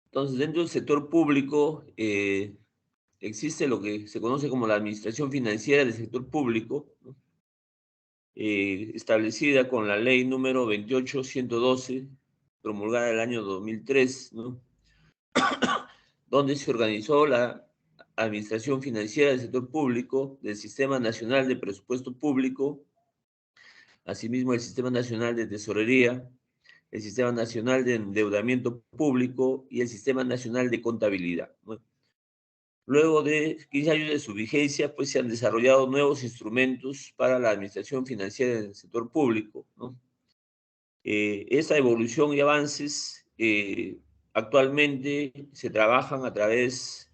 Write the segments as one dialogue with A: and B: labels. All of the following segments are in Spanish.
A: Entonces, dentro del sector público existe lo que se conoce como la administración financiera del sector público, ¿no? Establecida con la ley número 28112, promulgada en el año 2003, ¿no? Donde se organizó la administración financiera del sector público, del Sistema Nacional de Presupuesto Público, asimismo el Sistema Nacional de Tesorería, el Sistema Nacional de Endeudamiento Público y el Sistema Nacional de Contabilidad, ¿no? Luego de 15 años de su vigencia, pues se han desarrollado nuevos instrumentos para la administración financiera del sector público, ¿no? Esta evolución y avances actualmente se trabajan a través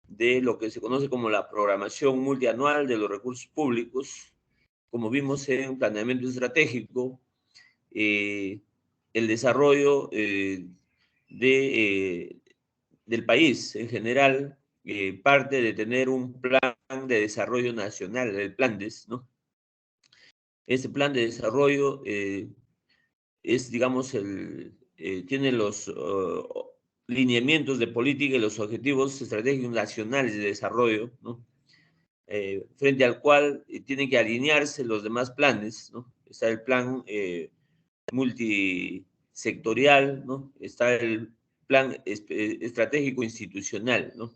A: de lo que se conoce como la programación multianual de los recursos públicos, como vimos en planeamiento estratégico, eh, el desarrollo de, del país en general parte de tener un plan de desarrollo nacional, el PLANDES, ¿no? Este plan de desarrollo es, digamos, tiene los lineamientos de política y los objetivos estratégicos nacionales de desarrollo, ¿no? Frente al cual tienen que alinearse los demás planes, ¿no? Está el plan multisectorial, ¿no? Está el plan estratégico institucional, ¿no?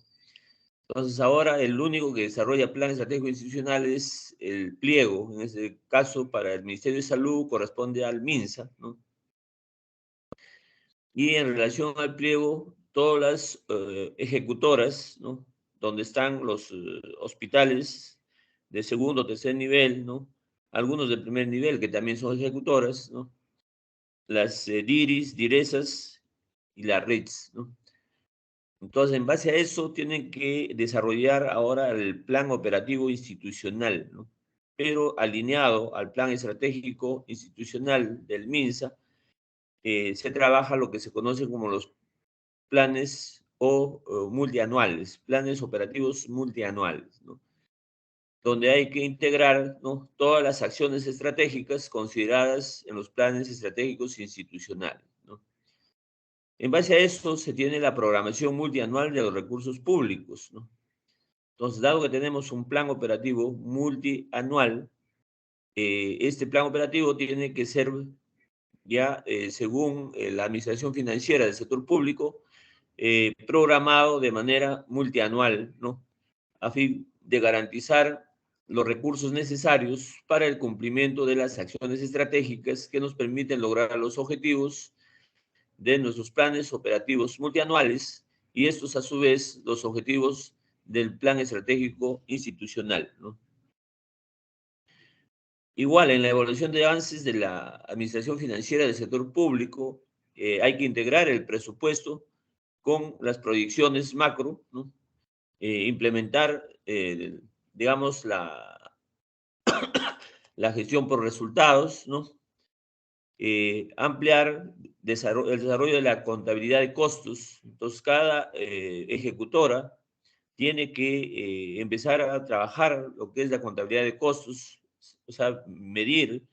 A: Entonces ahora el único que desarrolla plan estratégico institucional es el pliego. En este caso, para el Ministerio de Salud corresponde al MINSA, ¿no? Y en relación al pliego, todas las ejecutoras, ¿no? Donde están los hospitales de segundo o tercer nivel, ¿no? Algunos de primer nivel que también son ejecutoras, ¿no? Las DIRIS, DIRESAS y las RITS, ¿no? Entonces, en base a eso, tienen que desarrollar ahora el plan operativo institucional, ¿no? Pero alineado al plan estratégico institucional del MINSA, se trabaja lo que se conoce como los planes o multianuales, planes operativos multianuales, ¿no? Donde hay que integrar, ¿no? Todas las acciones estratégicas consideradas en los planes estratégicos institucionales, ¿no? En base a eso se tiene la programación multianual de los recursos públicos, ¿no? Entonces, dado que tenemos un plan operativo multianual, este plan operativo tiene que ser ya, según la administración financiera del sector público, programado de manera multianual, ¿no? A fin de garantizar los recursos necesarios para el cumplimiento de las acciones estratégicas que nos permiten lograr los objetivos de nuestros planes operativos multianuales y estos a su vez los objetivos del plan estratégico institucional, ¿no? Igual, en la evaluación de avances de la administración financiera del sector público, hay que integrar el presupuesto con las proyecciones macro, ¿no? Implementar, digamos, la gestión por resultados, ¿no? Ampliar el desarrollo de la contabilidad de costos. Entonces, cada ejecutora tiene que empezar a trabajar lo que es la contabilidad de costos, o sea, medir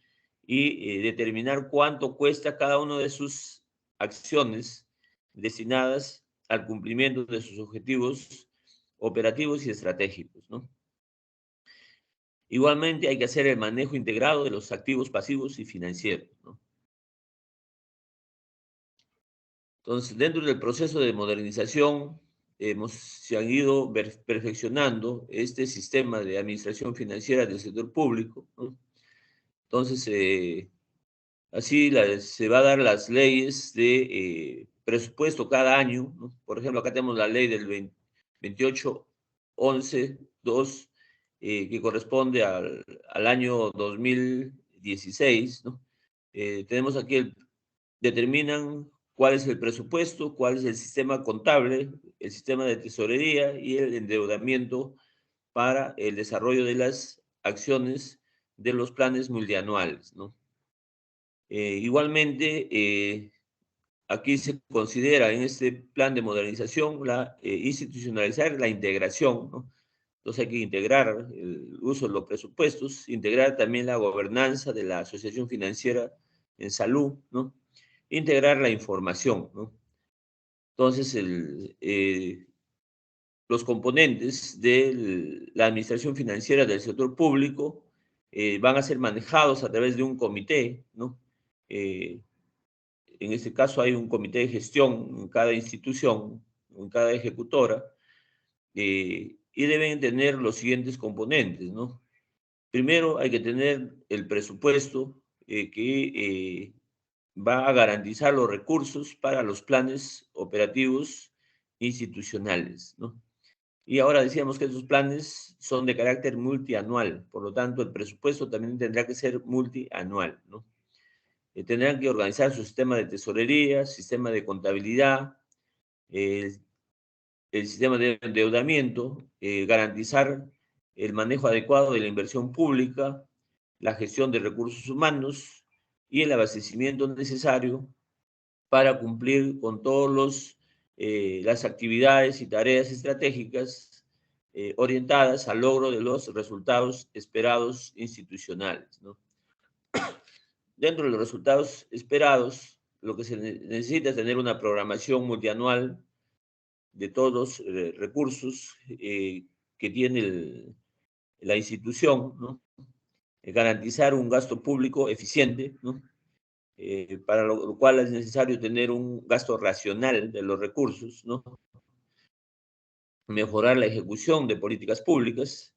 A: y determinar cuánto cuesta cada una de sus acciones destinadas al cumplimiento de sus objetivos operativos y estratégicos, ¿no? Igualmente hay que hacer el manejo integrado de los activos pasivos y financieros, ¿no? Entonces, dentro del proceso de modernización, se han ido perfeccionando este sistema de administración financiera del sector público, ¿no? Entonces, así se va a dar las leyes de presupuesto cada año, ¿no? Por ejemplo, acá tenemos la ley del 28.11.2, que corresponde al año 2016, ¿no? Tenemos aquí determinan cuál es el presupuesto, cuál es el sistema contable, el sistema de tesorería y el endeudamiento para el desarrollo de las acciones de los planes multianuales, ¿no? Igualmente, aquí se considera en este plan de modernización institucionalizar la integración, ¿no? Entonces hay que integrar el uso de los presupuestos, integrar también la gobernanza de la asociación financiera en salud, ¿no? Integrar la información, ¿no? Entonces, los componentes de la administración financiera del sector público van a ser manejados a través de un comité, ¿no? En este caso hay un comité de gestión en cada institución, en cada ejecutora, y deben tener los siguientes componentes, ¿no? Primero hay que tener el presupuesto que va a garantizar los recursos para los planes operativos institucionales, ¿no? Y ahora decíamos que esos planes son de carácter multianual, por lo tanto el presupuesto también tendrá que ser multianual, ¿no? Tendrán que organizar su sistema de tesorería, sistema de contabilidad, eh, el sistema de endeudamiento, garantizar el manejo adecuado de la inversión pública, la gestión de recursos humanos y el abastecimiento necesario para cumplir con todas las actividades y tareas estratégicas orientadas al logro de los resultados esperados institucionales, ¿no? Dentro de los resultados esperados, lo que se necesita es tener una programación multianual de todos los recursos que tiene la institución, ¿no? Garantizar un gasto público eficiente, ¿no? Para lo cual es necesario tener un gasto racional de los recursos, ¿no? Mejorar la ejecución de políticas públicas,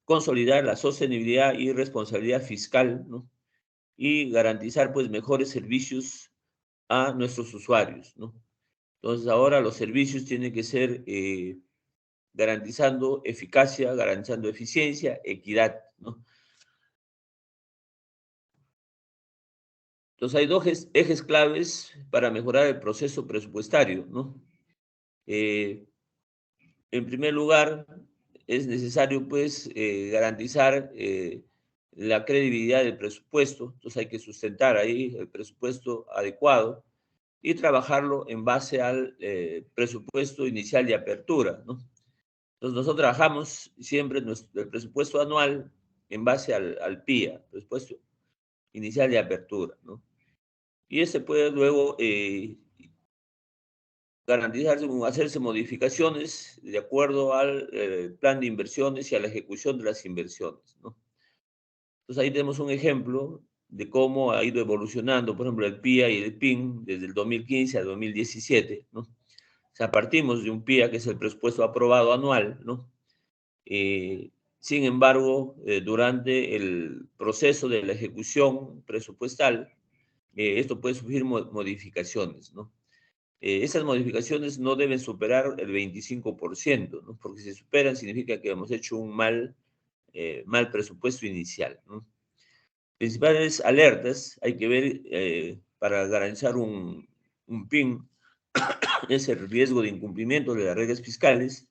A: consolidar la sostenibilidad y responsabilidad fiscal, ¿no? Y garantizar, pues, mejores servicios a nuestros usuarios, ¿no? Entonces, ahora los servicios tienen que ser garantizando eficacia, garantizando eficiencia, equidad, ¿no? Entonces, hay dos ejes claves para mejorar el proceso presupuestario, ¿no? Eh, en primer lugar, es necesario, pues, garantizar la credibilidad del presupuesto. Entonces, hay que sustentar ahí el presupuesto adecuado y trabajarlo en base al presupuesto inicial de apertura, ¿no? Entonces, nosotros trabajamos siempre el presupuesto anual en base al PIA, presupuesto inicial de apertura, ¿no? Y ese puede luego garantizarse, hacerse modificaciones de acuerdo al plan de inversiones y a la ejecución de las inversiones, ¿no? Entonces, ahí tenemos un ejemplo de cómo ha ido evolucionando, por ejemplo, el PIA y el PIN desde el 2015 al 2017, ¿no? O sea, partimos de un PIA, que es el presupuesto aprobado anual, ¿no? Sin embargo, durante el proceso de la ejecución presupuestal, esto puede sufrir modificaciones, ¿no? Esas modificaciones no deben superar el 25%, ¿no? Porque si superan significa que hemos hecho un mal presupuesto inicial, ¿no? Principales alertas hay que ver para garantizar un PIN, es el riesgo de incumplimiento de las reglas fiscales,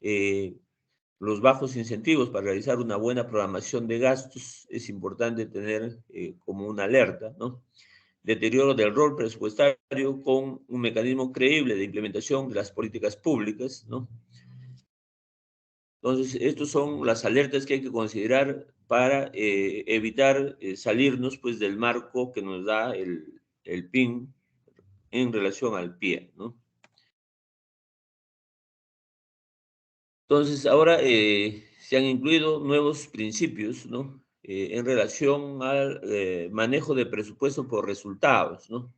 A: eh, los bajos incentivos para realizar una buena programación de gastos, es importante tener como una alerta, ¿no? Deterioro del rol presupuestario con un mecanismo creíble de implementación de las políticas públicas, ¿no? Entonces, estas son las alertas que hay que considerar para evitar salirnos, pues, del marco que nos da el PIN en relación al PIE, ¿no? Entonces, ahora se han incluido nuevos principios, ¿no? En relación al manejo de presupuesto por resultados, ¿no?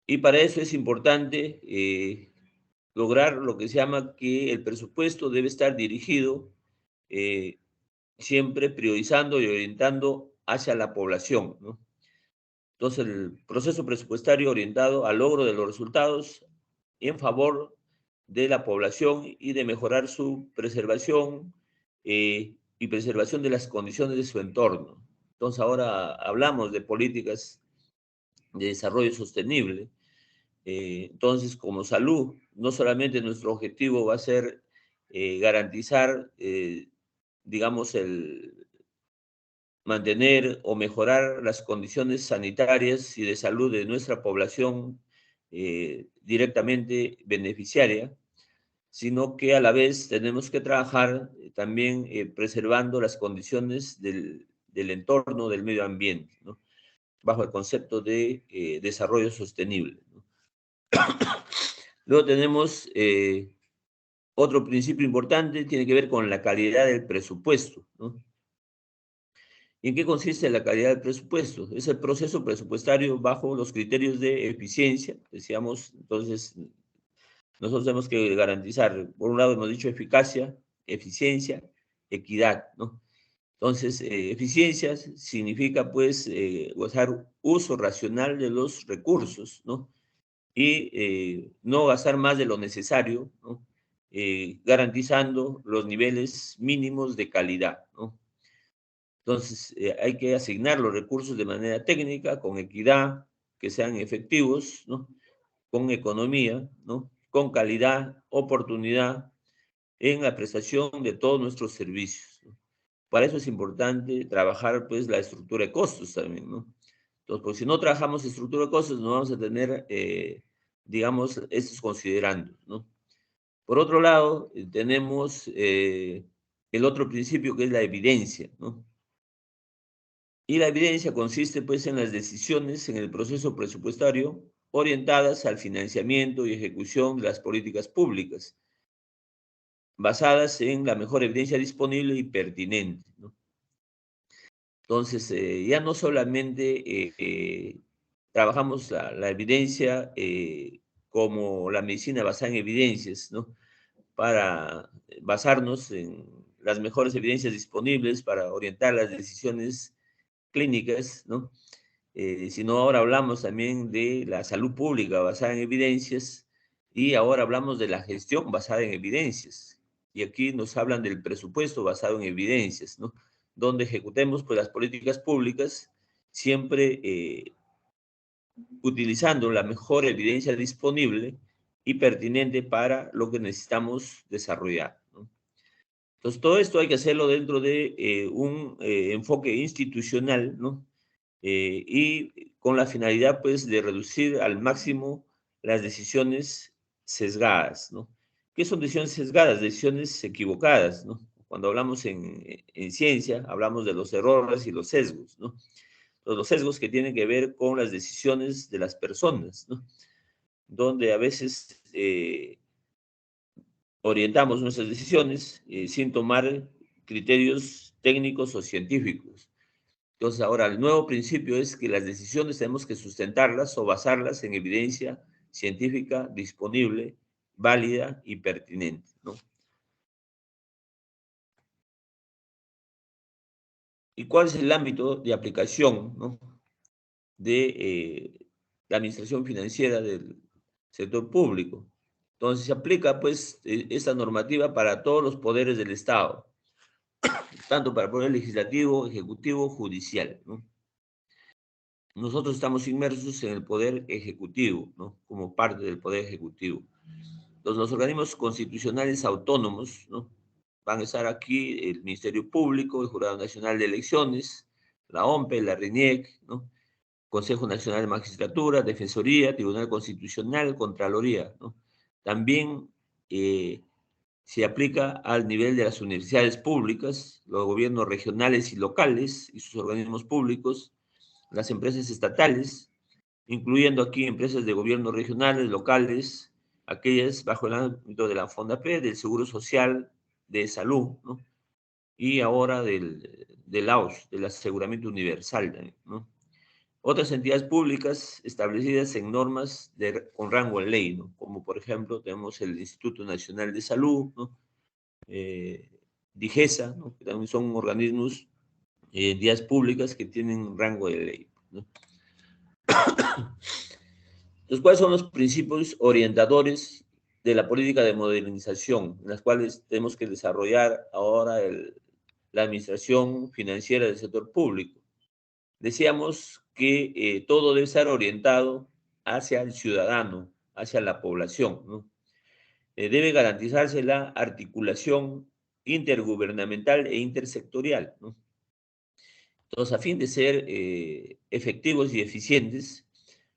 A: Y para eso es importante lograr lo que se llama que el presupuesto debe estar dirigido eh, siempre priorizando y orientando hacia la población, ¿no? Entonces, el proceso presupuestario orientado al logro de los resultados en favor de la población y de mejorar su preservación y preservación de las condiciones de su entorno. Entonces, ahora hablamos de políticas de desarrollo sostenible. Entonces, como salud, no solamente nuestro objetivo va a ser garantizar, digamos, mantener o mejorar las condiciones sanitarias y de salud de nuestra población directamente beneficiaria, sino que a la vez tenemos que trabajar también preservando las condiciones del entorno, del medio ambiente, ¿no? Bajo el concepto de desarrollo sostenible, ¿no? Luego tenemos otro principio importante, tiene que ver con la calidad del presupuesto, ¿no? ¿Y en qué consiste la calidad del presupuesto? Es el proceso presupuestario bajo los criterios de eficiencia, decíamos. Entonces, nosotros tenemos que garantizar, por un lado hemos dicho eficacia, eficiencia, equidad, ¿no? Entonces, eficiencia significa, pues, gozar uso racional de los recursos, ¿no? Y no gastar más de lo necesario, ¿no? Garantizando los niveles mínimos de calidad, ¿no? Entonces, hay que asignar los recursos de manera técnica, con equidad, que sean efectivos, ¿no? Con economía, ¿no? Con calidad, oportunidad en la prestación de todos nuestros servicios, ¿no? Para eso es importante trabajar, pues, la estructura de costos también, ¿no? Entonces, pues, si no trabajamos estructura de costos, no vamos a tener, digamos, estos considerandos, ¿no? Por otro lado, tenemos el otro principio, que es la evidencia, ¿no? Y la evidencia consiste, pues, en las decisiones en el proceso presupuestario orientadas al financiamiento y ejecución de las políticas públicas, basadas en la mejor evidencia disponible y pertinente, ¿no? Entonces, ya no solamente trabajamos la evidencia como la medicina basada en evidencias, ¿no? Para basarnos en las mejores evidencias disponibles para orientar las decisiones clínicas, ¿no? Sino ahora hablamos también de la salud pública basada en evidencias, y ahora hablamos de la gestión basada en evidencias. Y aquí nos hablan del presupuesto basado en evidencias, ¿no? Donde ejecutemos, pues, las políticas públicas siempre utilizando la mejor evidencia disponible y pertinente para lo que necesitamos desarrollar, ¿no? Entonces, todo esto hay que hacerlo dentro de un enfoque institucional, ¿no? Y con la finalidad, pues, de reducir al máximo las decisiones sesgadas, ¿no? ¿Qué son decisiones sesgadas? Decisiones equivocadas, ¿no? Cuando hablamos en ciencia, hablamos de los errores y los sesgos, ¿no? Los sesgos que tienen que ver con las decisiones de las personas, ¿no? Donde a veces orientamos nuestras decisiones sin tomar criterios técnicos o científicos. Entonces, ahora el nuevo principio es que las decisiones tenemos que sustentarlas o basarlas en evidencia científica disponible, válida y pertinente, ¿no? ¿Y cuál es el ámbito de aplicación, ¿no? De la administración financiera del sector público? Entonces, se aplica, pues, esta normativa para todos los poderes del Estado, tanto para el poder legislativo, ejecutivo, judicial, ¿no? Nosotros estamos inmersos en el poder ejecutivo, ¿no? Como parte del poder ejecutivo. Los organismos constitucionales autónomos, ¿no? Van a estar aquí el Ministerio Público, el Jurado Nacional de Elecciones, la OMPE, la RENIEC, ¿no? Consejo Nacional de Magistratura, Defensoría, Tribunal Constitucional, Contraloría, ¿no? También se aplica al nivel de las universidades públicas, los gobiernos regionales y locales y sus organismos públicos, las empresas estatales, incluyendo aquí empresas de gobierno regionales, locales, aquellas bajo el ámbito de la FONDAPE, del Seguro Social, de Salud, ¿no? Y ahora del AUS, del Aseguramiento Universal, ¿no? Otras entidades públicas establecidas en normas con rango de ley, ¿no? Como por ejemplo tenemos el Instituto Nacional de Salud, ¿no? Eh, DIGESA, ¿no? Que también son organismos, entidades públicas que tienen rango de ley, ¿no? Entonces, ¿cuáles son los principios orientadores de la política de modernización, en las cuales tenemos que desarrollar ahora la administración financiera del sector público? Decíamos que todo debe estar orientado hacia el ciudadano, hacia la población, ¿no? Debe garantizarse la articulación intergubernamental e intersectorial, ¿no? Entonces, a fin de ser efectivos y eficientes,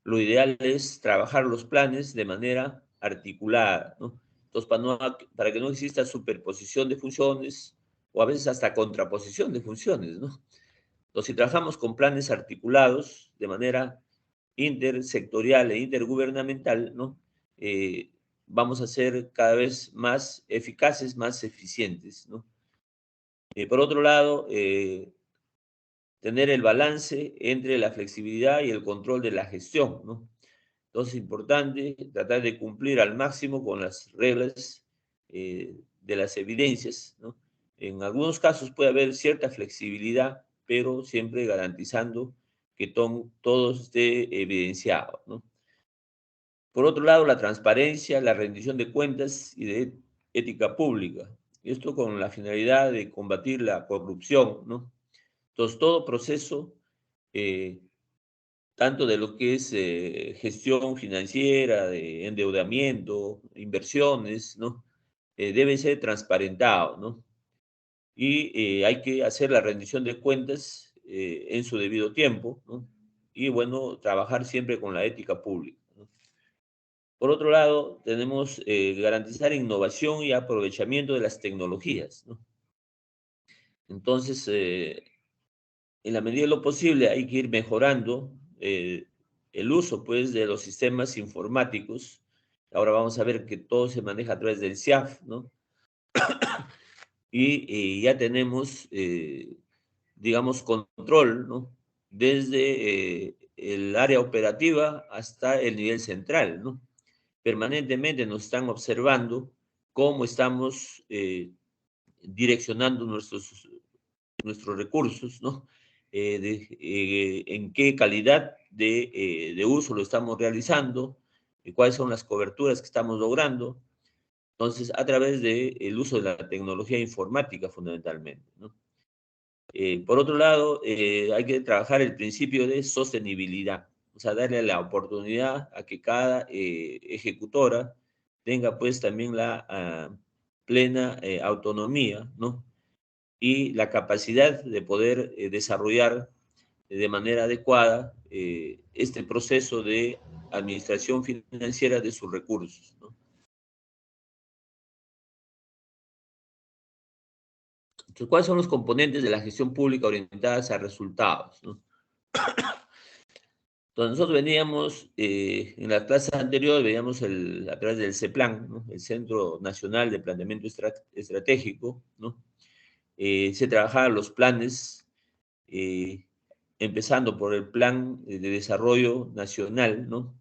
A: lo ideal es trabajar los planes de manera articulada, ¿no? Entonces, para que no exista superposición de funciones o a veces hasta contraposición de funciones, ¿no? Entonces, si trabajamos con planes articulados de manera intersectorial e intergubernamental, ¿no? vamos a ser cada vez más eficaces, más eficientes, ¿no? Por otro lado, tener el balance entre la flexibilidad y el control de la gestión, ¿no? Entonces es importante tratar de cumplir al máximo con las reglas de las evidencias, ¿no? En algunos casos puede haber cierta flexibilidad, pero siempre garantizando que todo esté evidenciado, ¿no? Por otro lado, la transparencia, la rendición de cuentas y de ética pública. Esto con la finalidad de combatir la corrupción, ¿no? Entonces, todo proceso, eh, tanto de lo que es gestión financiera, de endeudamiento, inversiones, ¿no? Debe ser transparentado, ¿no? Y hay que hacer la rendición de cuentas en su debido tiempo, ¿no? Y bueno, trabajar siempre con la ética pública, ¿no? Por otro lado, tenemos garantizar innovación y aprovechamiento de las tecnologías, ¿no? Entonces, en la medida de lo posible hay que ir mejorando el uso, pues, de los sistemas informáticos. Ahora vamos a ver que todo se maneja a través del CIAF, ¿no? Y ya tenemos, digamos, control, ¿no? Desde el área operativa hasta el nivel central, ¿no? Permanentemente nos están observando cómo estamos direccionando nuestros recursos, ¿no? En qué calidad de uso lo estamos realizando, cuáles son las coberturas que estamos logrando. Entonces, a través del uso de la tecnología informática fundamentalmente, ¿no? Por otro lado, hay que trabajar el principio de sostenibilidad, o sea, darle la oportunidad a que cada ejecutora tenga pues también la plena autonomía, ¿no? Y la capacidad de poder desarrollar de manera adecuada este proceso de administración financiera de sus recursos, ¿no? Entonces, ¿cuáles son los componentes de la gestión pública orientadas a resultados, ¿no? Entonces, nosotros veníamos, en la clase anterior, veíamos a través del CEPLAN, ¿no? El Centro Nacional de Planeamiento Estratégico, ¿no? Se trabajaban los planes, eh, empezando por el Plan de Desarrollo Nacional, ¿no?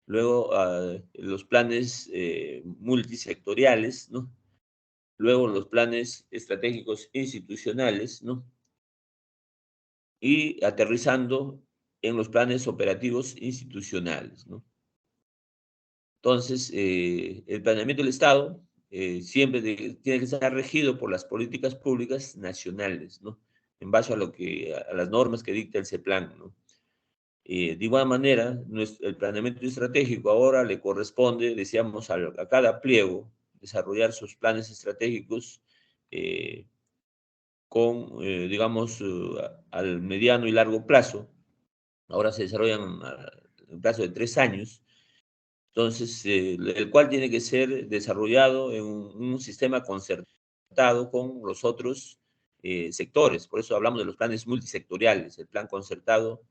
A: Luego los planes multisectoriales, ¿no? Luego los planes estratégicos institucionales, ¿no? Y aterrizando en los planes operativos institucionales, ¿no? Entonces, el planeamiento del Estado siempre tiene que estar regido por las políticas públicas nacionales, ¿no? En base a las normas que dicta el CEPLAN, ¿no? De igual manera, el planeamiento estratégico ahora le corresponde, decíamos, a cada pliego desarrollar sus planes estratégicos eh, digamos, al mediano y largo plazo. Ahora se desarrollan en un plazo de 3 años. Entonces, el cual tiene que ser desarrollado en un sistema concertado con los otros sectores. Por eso hablamos de los planes multisectoriales, el plan concertado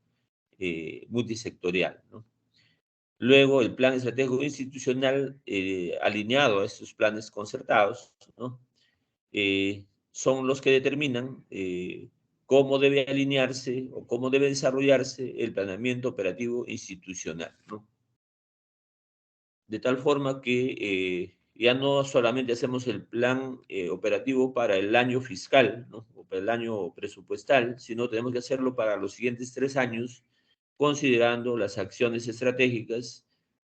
A: multisectorial, ¿no? Luego, el plan estratégico institucional alineado a estos planes concertados, ¿no? Son los que determinan cómo debe alinearse o cómo debe desarrollarse el planeamiento operativo institucional, ¿no? De tal forma que ya no solamente hacemos el plan operativo para el año fiscal, ¿no? O para el año presupuestal, sino tenemos que hacerlo para los siguientes 3 años, considerando las acciones estratégicas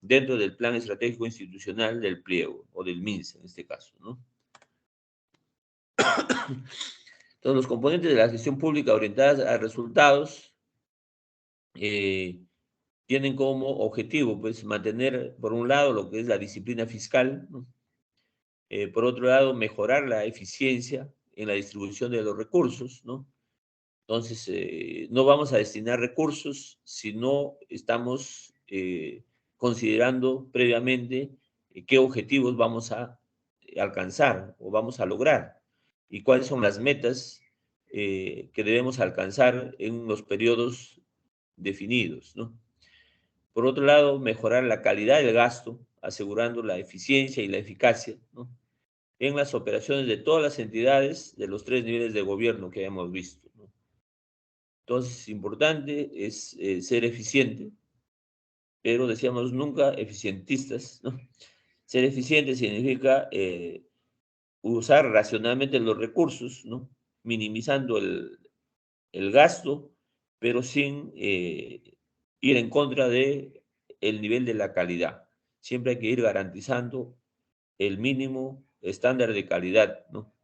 A: dentro del plan estratégico institucional del pliego, o del MINSA en este caso, ¿no? Entonces, los componentes de la gestión pública orientadas a resultados eh, tienen como objetivo, pues, mantener, por un lado, lo que es la disciplina fiscal, ¿no? Por otro lado, mejorar la eficiencia en la distribución de los recursos, ¿no? Entonces, no vamos a destinar recursos si no estamos considerando previamente qué objetivos vamos a alcanzar o vamos a lograr y cuáles son las metas que debemos alcanzar en los periodos definidos, ¿no? Por otro lado, mejorar la calidad del gasto asegurando la eficiencia y la eficacia, ¿no?, en las operaciones de todas las entidades de los tres niveles de gobierno que hemos visto, ¿no? Entonces, importante es ser eficiente, pero decíamos nunca eficientistas, ¿no? Ser eficiente significa usar racionalmente los recursos, ¿no?, minimizando el gasto, pero sin ir en contra de el nivel de la calidad. Siempre hay que ir garantizando el mínimo estándar de calidad, ¿no?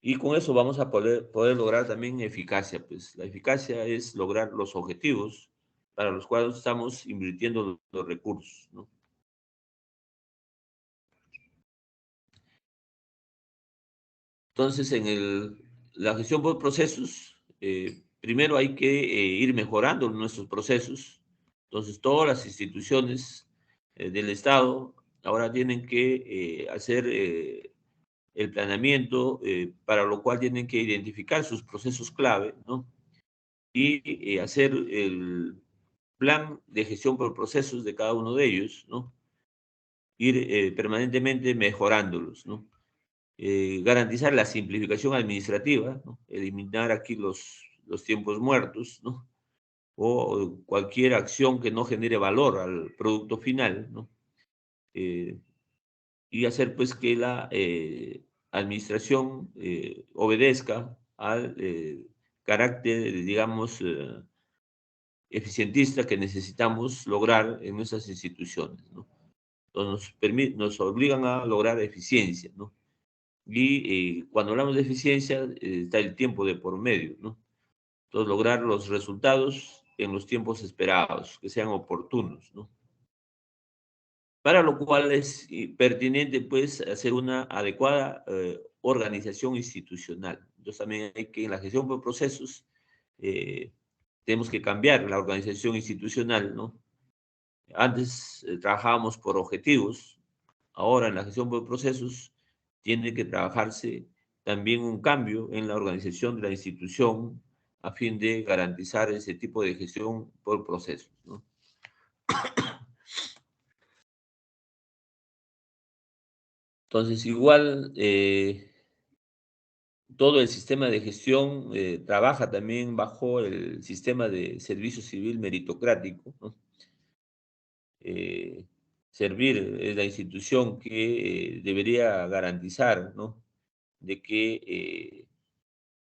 A: Y con eso vamos a poder lograr también eficacia, pues la eficacia es lograr los objetivos para los cuales estamos invirtiendo los recursos, ¿no? Entonces, la gestión por procesos, primero hay que ir mejorando nuestros procesos. Entonces, todas las instituciones del Estado ahora tienen que hacer el planeamiento, para lo cual tienen que identificar sus procesos clave, ¿no?, y hacer el plan de gestión por procesos de cada uno de ellos, ¿no? Ir permanentemente mejorándolos, ¿no? Garantizar la simplificación administrativa, ¿no?, eliminar aquí los tiempos muertos, ¿no?, o cualquier acción que no genere valor al producto final, ¿no? Eh, y hacer pues que la administración obedezca al carácter, digamos, eficientista que necesitamos lograr en nuestras instituciones, ¿no? Entonces nos obligan a lograr eficiencia, ¿no? Y cuando hablamos de eficiencia, está el tiempo de por medio, ¿no? Entonces, lograr los resultados en los tiempos esperados, que sean oportunos, ¿no? Para lo cual es pertinente, pues, hacer una adecuada organización institucional. Entonces, también hay que, en la gestión por procesos, eh, tenemos que cambiar la organización institucional, ¿no? Antes trabajábamos por objetivos, ahora en la gestión por procesos tiene que trabajarse también un cambio en la organización de la institución a fin de garantizar ese tipo de gestión por procesos, ¿no? Entonces, igual, todo el sistema de gestión trabaja también bajo el sistema de servicio civil meritocrático, ¿no? Eh, Servir es la institución que debería garantizar, ¿no?, de que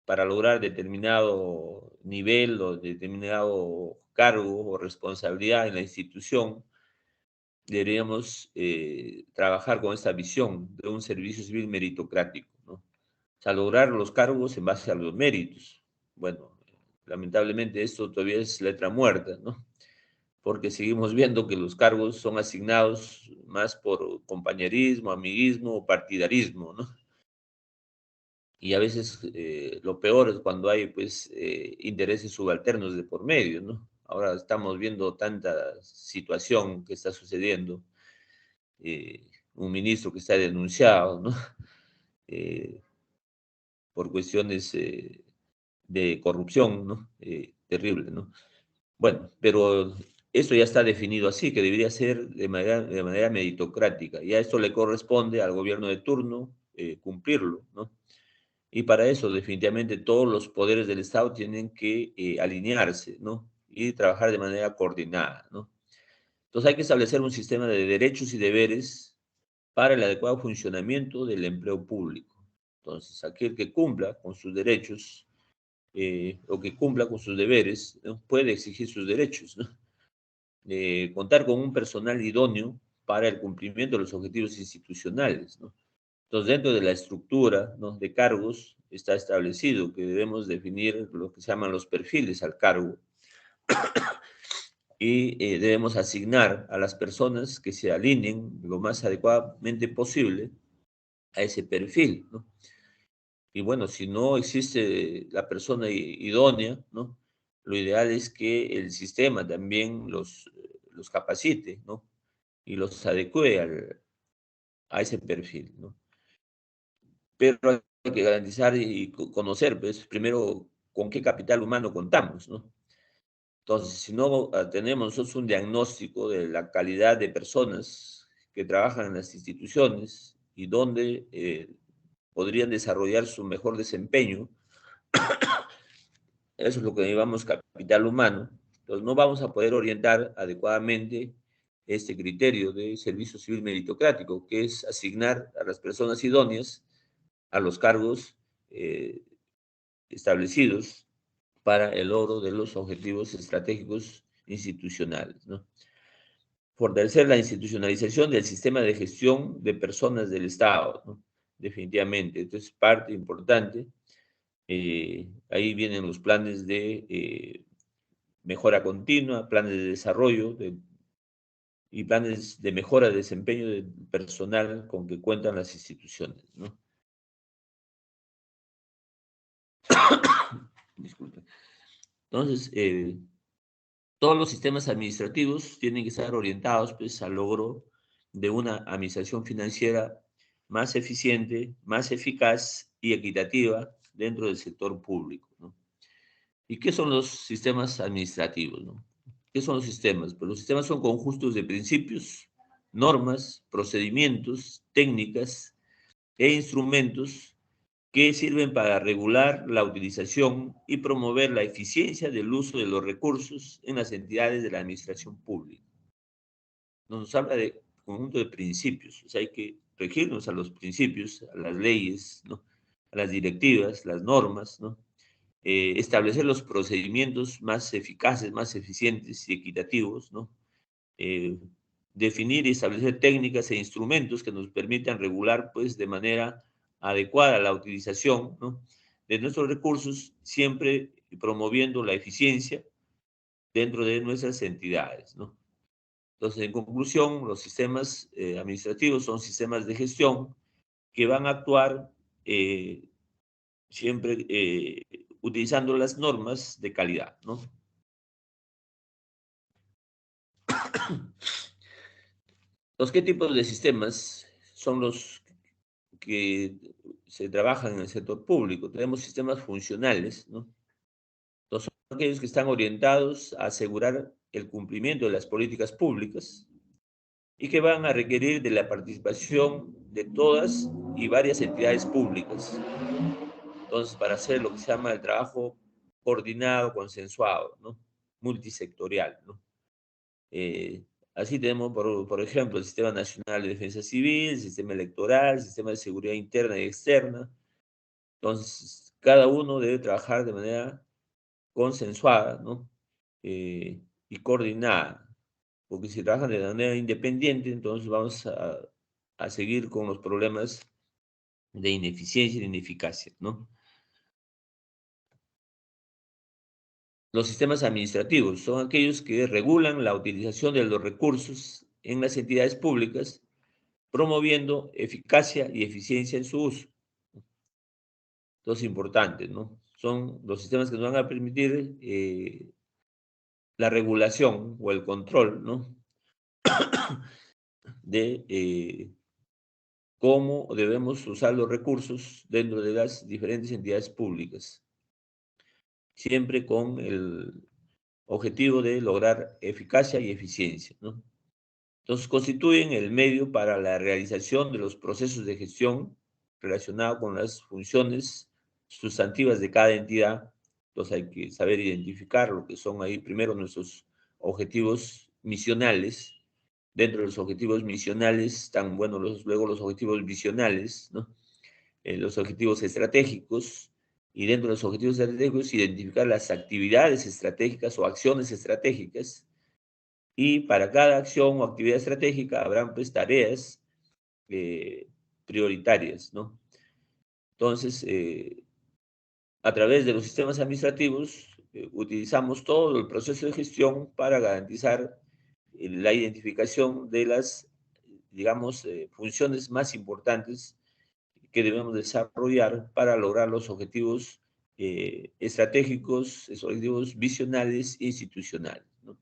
A: para lograr determinado nivel o determinado cargo o responsabilidad en la institución, deberíamos trabajar con esta visión de un servicio civil meritocrático, ¿no? O sea, lograr los cargos en base a los méritos. Bueno, lamentablemente esto todavía es letra muerta, ¿no? Porque seguimos viendo que los cargos son asignados más por compañerismo, amiguismo o partidarismo, ¿no? Y a veces lo peor es cuando hay, pues, intereses subalternos de por medio, ¿no? Ahora estamos viendo tanta situación que está sucediendo, un ministro que está denunciado, ¿no? Eh, por cuestiones de corrupción, ¿no? Terrible, ¿no? Bueno, pero esto ya está definido así, que debería ser de manera meritocrática. Y a esto le corresponde al gobierno de turno cumplirlo, ¿no? Y para eso, definitivamente, todos los poderes del Estado tienen que alinearse, ¿no? Y trabajar de manera coordinada, ¿no? Entonces hay que establecer un sistema de derechos y deberes para el adecuado funcionamiento del empleo público. Entonces, aquel que cumpla con sus derechos o que cumpla con sus deberes, ¿no?, puede exigir sus derechos, ¿no? Contar con un personal idóneo para el cumplimiento de los objetivos institucionales, ¿no? Entonces, dentro de la estructura, ¿no?, de cargos está establecido que debemos definir lo que se llaman los perfiles al cargo y debemos asignar a las personas que se alineen lo más adecuadamente posible a ese perfil, ¿no? Y bueno, si no existe la persona idónea, ¿no?, lo ideal es que el sistema también los capacite, ¿no?, y los adecue a ese perfil, ¿no? Pero hay que garantizar y conocer, pues, primero con qué capital humano contamos, ¿no? Entonces, si no tenemos nosotros un diagnóstico de la calidad de personas que trabajan en las instituciones y donde podrían desarrollar su mejor desempeño. Eso es lo que llamamos capital humano. Entonces, no vamos a poder orientar adecuadamente este criterio de servicio civil meritocrático, que es asignar a las personas idóneas a los cargos eh, establecidos para el logro de los objetivos estratégicos institucionales, ¿no? Fortalecer la institucionalización del sistema de gestión de personas del Estado, ¿no? Definitivamente, esto es parte importante. Ahí vienen los planes de mejora continua, planes de desarrollo y planes de mejora de desempeño del personal con que cuentan las instituciones, ¿no? Disculpe. Entonces, todos los sistemas administrativos tienen que estar orientados pues, al logro de una administración financiera más eficiente, más eficaz y equitativa dentro del sector público, ¿no? ¿Y qué son los sistemas administrativos, no? ¿Qué son los sistemas? Pues los sistemas son conjuntos de principios, normas, procedimientos, técnicas e instrumentos que sirven para regular la utilización y promover la eficiencia del uso de los recursos en las entidades de la administración pública. Nos habla de conjunto de principios, o sea, hay que regirnos a los principios, a las leyes, ¿no? A las directivas, las normas, ¿no? Establecer los procedimientos más eficaces, más eficientes y equitativos, ¿no? Eh, Definir y establecer técnicas e instrumentos que nos permitan regular, pues, de manera adecuada la utilización, ¿no? De nuestros recursos, siempre promoviendo la eficiencia dentro de nuestras entidades, ¿no? Entonces, en conclusión, los sistemas administrativos son sistemas de gestión que van a actuar siempre utilizando las normas de calidad, ¿no? ¿Qué tipos de sistemas son los que se trabajan en el sector público? Tenemos sistemas funcionales, ¿no? Son aquellos que están orientados a asegurar el cumplimiento de las políticas públicas y que van a requerir de la participación de todas y varias entidades públicas. Entonces, para hacer lo que se llama el trabajo coordinado, consensuado, ¿no? Multisectorial, ¿no? Eh, Así tenemos, por ejemplo, el Sistema Nacional de Defensa Civil, el Sistema Electoral, el Sistema de Seguridad Interna y Externa. Entonces, cada uno debe trabajar de manera consensuada, ¿no? Y coordinada, porque si trabajan de manera independiente, entonces vamos a seguir con los problemas de ineficiencia y de ineficacia, ¿no? Los sistemas administrativos son aquellos que regulan la utilización de los recursos en las entidades públicas, promoviendo eficacia y eficiencia en su uso. Entonces, importantes, ¿no? Son los sistemas que nos van a permitir la regulación o el control, ¿no? De cómo debemos usar los recursos dentro de las diferentes entidades públicas, siempre con el objetivo de lograr eficacia y eficiencia, ¿no? Entonces, constituyen el medio para la realización de los procesos de gestión relacionados con las funciones sustantivas de cada entidad. Entonces, hay que saber identificar lo que son ahí primero nuestros objetivos misionales. Dentro de los objetivos misionales están, bueno, luego los objetivos visionales, ¿no? Los objetivos estratégicos, y dentro de los objetivos estratégicos identificar las actividades estratégicas o acciones estratégicas, y para cada acción o actividad estratégica habrán pues tareas eh, prioritarias, ¿no? Entonces, a través de los sistemas administrativos, utilizamos todo el proceso de gestión para garantizar la identificación de las, digamos, funciones más importantes que debemos desarrollar para lograr los objetivos estratégicos, esos objetivos visionales e institucionales, ¿no?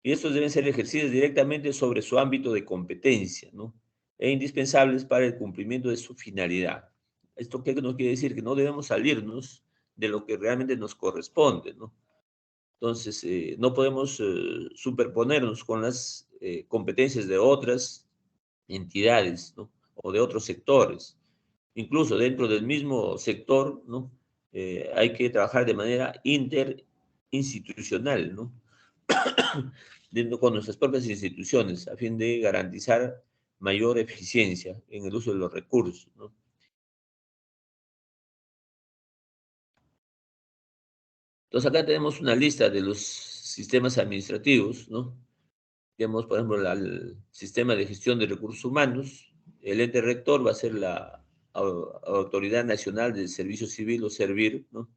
A: Y estos deben ser ejercidos directamente sobre su ámbito de competencia, ¿no? E indispensables para el cumplimiento de su finalidad. ¿Esto qué nos quiere decir? Que no debemos salirnos de lo que realmente nos corresponde, ¿no? Entonces, no podemos superponernos con las competencias de otras entidades, ¿no? O de otros sectores. Incluso dentro del mismo sector, ¿no? Hay que trabajar de manera interinstitucional, ¿no? Con nuestras propias instituciones, a fin de garantizar mayor eficiencia en el uso de los recursos, ¿no? Entonces acá tenemos una lista de los sistemas administrativos, ¿no? Tenemos, por ejemplo, el sistema de gestión de recursos humanos. El ente rector va a ser la Autoridad Nacional del Servicio Civil o SERVIR, ¿no?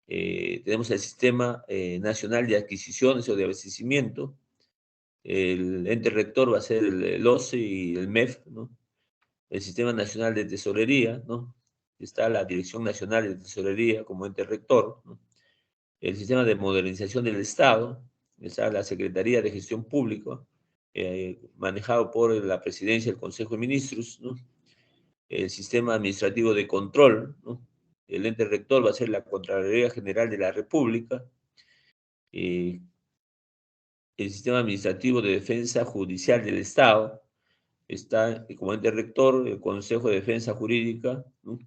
A: Tenemos el Sistema Nacional de Adquisiciones o de Abastecimiento. El ente rector va a ser el OCE y el MEF, ¿no? El Sistema Nacional de Tesorería, ¿no? Está la Dirección Nacional de Tesorería como ente rector, ¿no? El Sistema de Modernización del Estado, está la Secretaría de Gestión Pública, manejado por la Presidencia del Consejo de Ministros, ¿no? El Sistema Administrativo de Control, ¿no? El ente rector va a ser la Contraloría General de la República, eh, el Sistema Administrativo de Defensa Judicial del Estado, está como ente rector el Consejo de Defensa Jurídica, ¿no?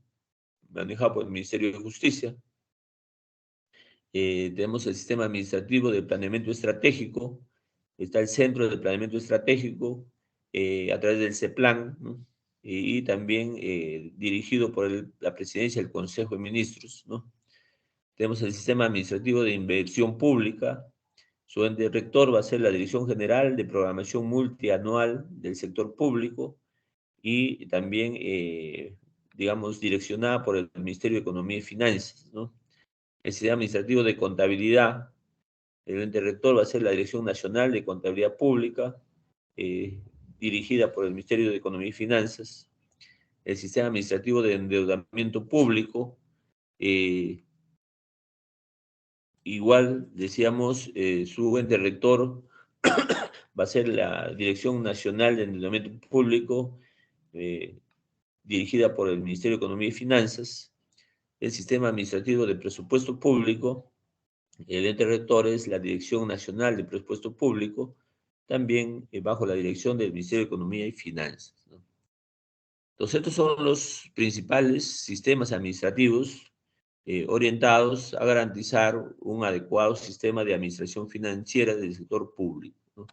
A: Manejado por el Ministerio de Justicia. Tenemos el Sistema Administrativo de Planeamiento Estratégico, está el Centro de Planeamiento Estratégico a través del CEPLAN, ¿no? Y también dirigido por la Presidencia del Consejo de Ministros, ¿no? Tenemos el Sistema Administrativo de Inversión Pública, su ente rector va a ser la Dirección General de Programación Multianual del Sector Público y también, digamos, direccionada por el Ministerio de Economía y Finanzas, ¿no? El Sistema Administrativo de Contabilidad, el ente rector va a ser la Dirección Nacional de Contabilidad Pública, eh, dirigida por el Ministerio de Economía y Finanzas. El Sistema Administrativo de Endeudamiento Público, eh, igual decíamos, su ente rector va a ser la Dirección Nacional de Endeudamiento Público, eh, dirigida por el Ministerio de Economía y Finanzas. El Sistema Administrativo de Presupuesto Público, el ente rector es la Dirección Nacional de Presupuesto Público, también bajo la dirección del Ministerio de Economía y Finanzas, ¿no? Entonces, estos son los principales sistemas administrativos orientados a garantizar un adecuado sistema de administración financiera del sector público, ¿no?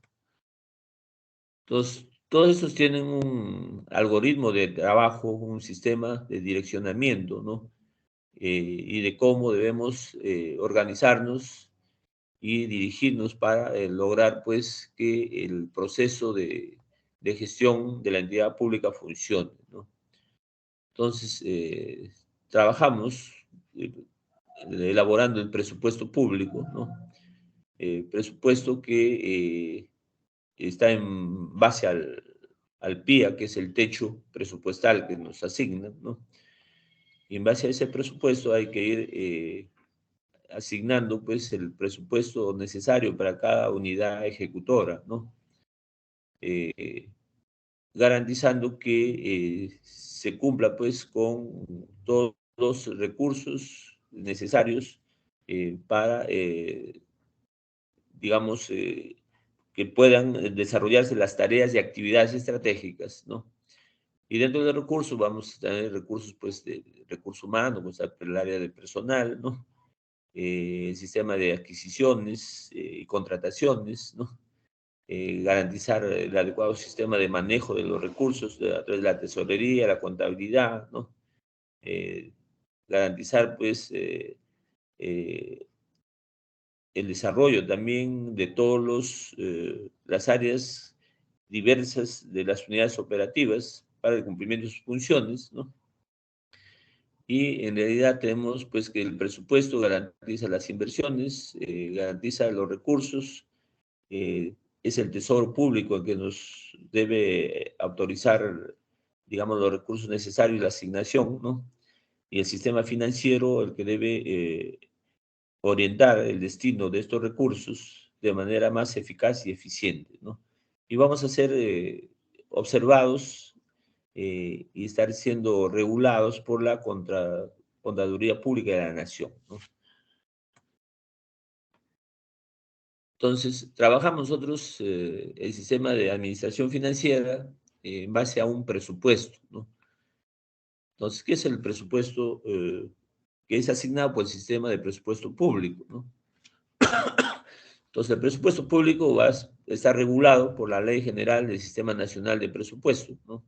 A: Entonces, todos estos tienen un algoritmo de trabajo, un sistema de direccionamiento, ¿no? Y de cómo debemos organizarnos y dirigirnos para lograr, pues, que el proceso de gestión de la entidad pública funcione, ¿no? Entonces, trabajamos eh, elaborando el presupuesto público, ¿no? Presupuesto que está en base al PIA, que es el techo presupuestal que nos asignan, ¿no? Y en base a ese presupuesto hay que ir asignando, pues, el presupuesto necesario para cada unidad ejecutora, ¿no? Eh, Garantizando que se cumpla, pues, con todos los recursos necesarios para, digamos, que puedan desarrollarse las tareas y actividades estratégicas, ¿no? Y dentro de los recursos vamos a tener recursos, pues, de recursos humanos, pues, el área de personal, ¿no? El sistema de adquisiciones y contrataciones, ¿no? Garantizar el adecuado sistema de manejo de los recursos a través de la tesorería, la contabilidad, ¿no? Eh, Garantizar, pues, eh, el desarrollo también de todas las áreas diversas de las unidades operativas para el cumplimiento de sus funciones, ¿no? Y en realidad tenemos, pues, que el presupuesto garantiza las inversiones, garantiza los recursos, es el Tesoro Público el que nos debe autorizar, digamos, los recursos necesarios y la asignación, ¿no? Y el sistema financiero el que debe orientar el destino de estos recursos de manera más eficaz y eficiente, ¿no? Y vamos a ser observados y estar siendo regulados por la Contraloría Pública de la Nación, ¿no? Entonces, trabajamos nosotros el sistema de administración financiera en base a un presupuesto, ¿no? Entonces, ¿qué es el presupuesto que es asignado por el sistema de presupuesto público, ¿no? Entonces, el presupuesto público está regulado por la Ley General del Sistema Nacional de Presupuesto, ¿no?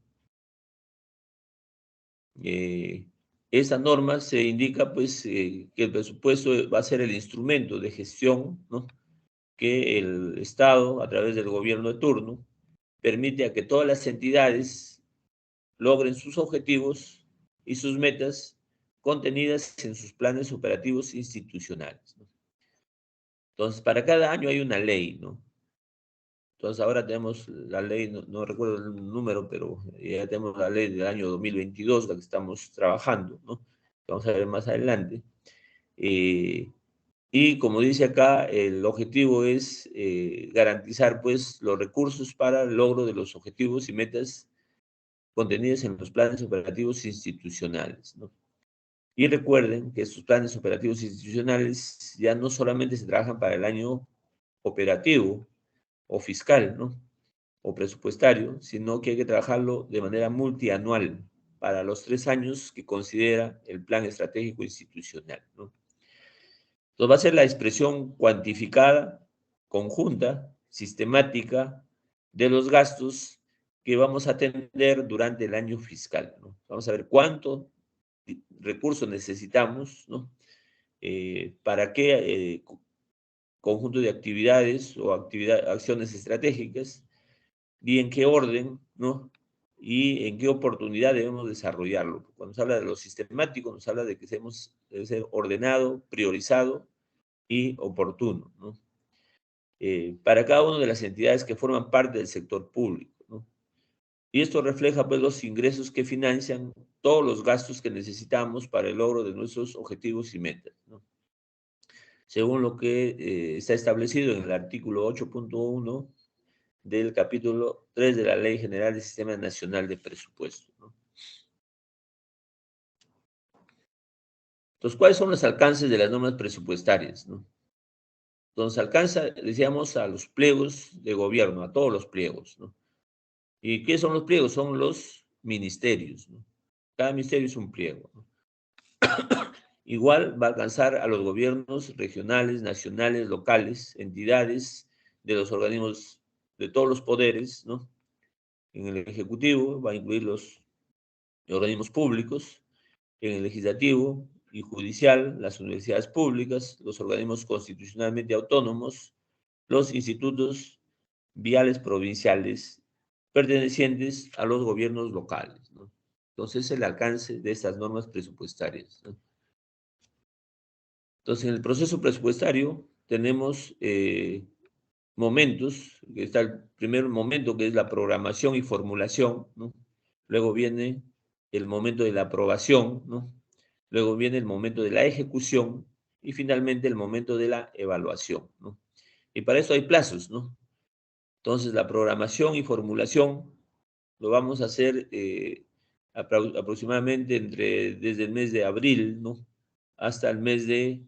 A: Eh, esa norma se indica, pues, que el presupuesto va a ser el instrumento de gestión, ¿no? Que el Estado, a través del gobierno de turno, permite a que todas las entidades logren sus objetivos y sus metas contenidas en sus planes operativos institucionales, ¿no? Entonces, para cada año hay una ley, ¿no? Entonces, ahora tenemos la ley, no recuerdo el número, pero ya tenemos la ley del año 2022, la que estamos trabajando, ¿no? Vamos a ver más adelante. Y como dice acá, el objetivo es garantizar, pues, los recursos para el logro de los objetivos y metas contenidas en los planes operativos institucionales, ¿no? Y recuerden que estos planes operativos institucionales ya no solamente se trabajan para el año operativo o fiscal, ¿no? O presupuestario, sino que hay que trabajarlo de manera multianual para los 3 años que considera el plan estratégico institucional, ¿no? Entonces va a ser la expresión cuantificada, conjunta, sistemática de los gastos que vamos a atender durante el año fiscal, ¿no? Vamos a ver cuánto recursos necesitamos, ¿no? Para qué conjunto de actividades o acciones estratégicas y en qué orden, ¿no? Y en qué oportunidad debemos desarrollarlo. Cuando se habla de lo sistemático, nos habla de que debe ser ordenado, priorizado y oportuno, ¿no? Para cada una de las entidades que forman parte del sector público, ¿no? Y esto refleja, pues, los ingresos que financian todos los gastos que necesitamos para el logro de nuestros objetivos y metas, ¿no? Según lo que está establecido en el artículo 8.1 del capítulo 3 de la Ley General del Sistema Nacional de Presupuesto, ¿no? Entonces, ¿cuáles son los alcances de las normas presupuestarias, ¿no? Entonces, alcanza, decíamos, a los pliegos de gobierno, a todos los pliegos, ¿no? ¿Y qué son los pliegos? Son los ministerios, ¿no? Cada ministerio es un pliego, ¿no? Igual va a alcanzar a los gobiernos regionales, nacionales, locales, entidades de los organismos de todos los poderes, ¿no? En el Ejecutivo va a incluir los organismos públicos, en el Legislativo y Judicial, las universidades públicas, los organismos constitucionalmente autónomos, los institutos viales provinciales pertenecientes a los gobiernos locales, ¿no? Entonces, el alcance de estas normas presupuestarias, ¿no? Entonces, en el proceso presupuestario tenemos momentos, que está el primer momento que es la programación y formulación, ¿no? Luego viene el momento de la aprobación, ¿no? Luego viene el momento de la ejecución y finalmente el momento de la evaluación, ¿no? Y para eso hay plazos, ¿no? Entonces, la programación y formulación lo vamos a hacer aproximadamente desde el mes de abril, ¿no? Hasta el mes de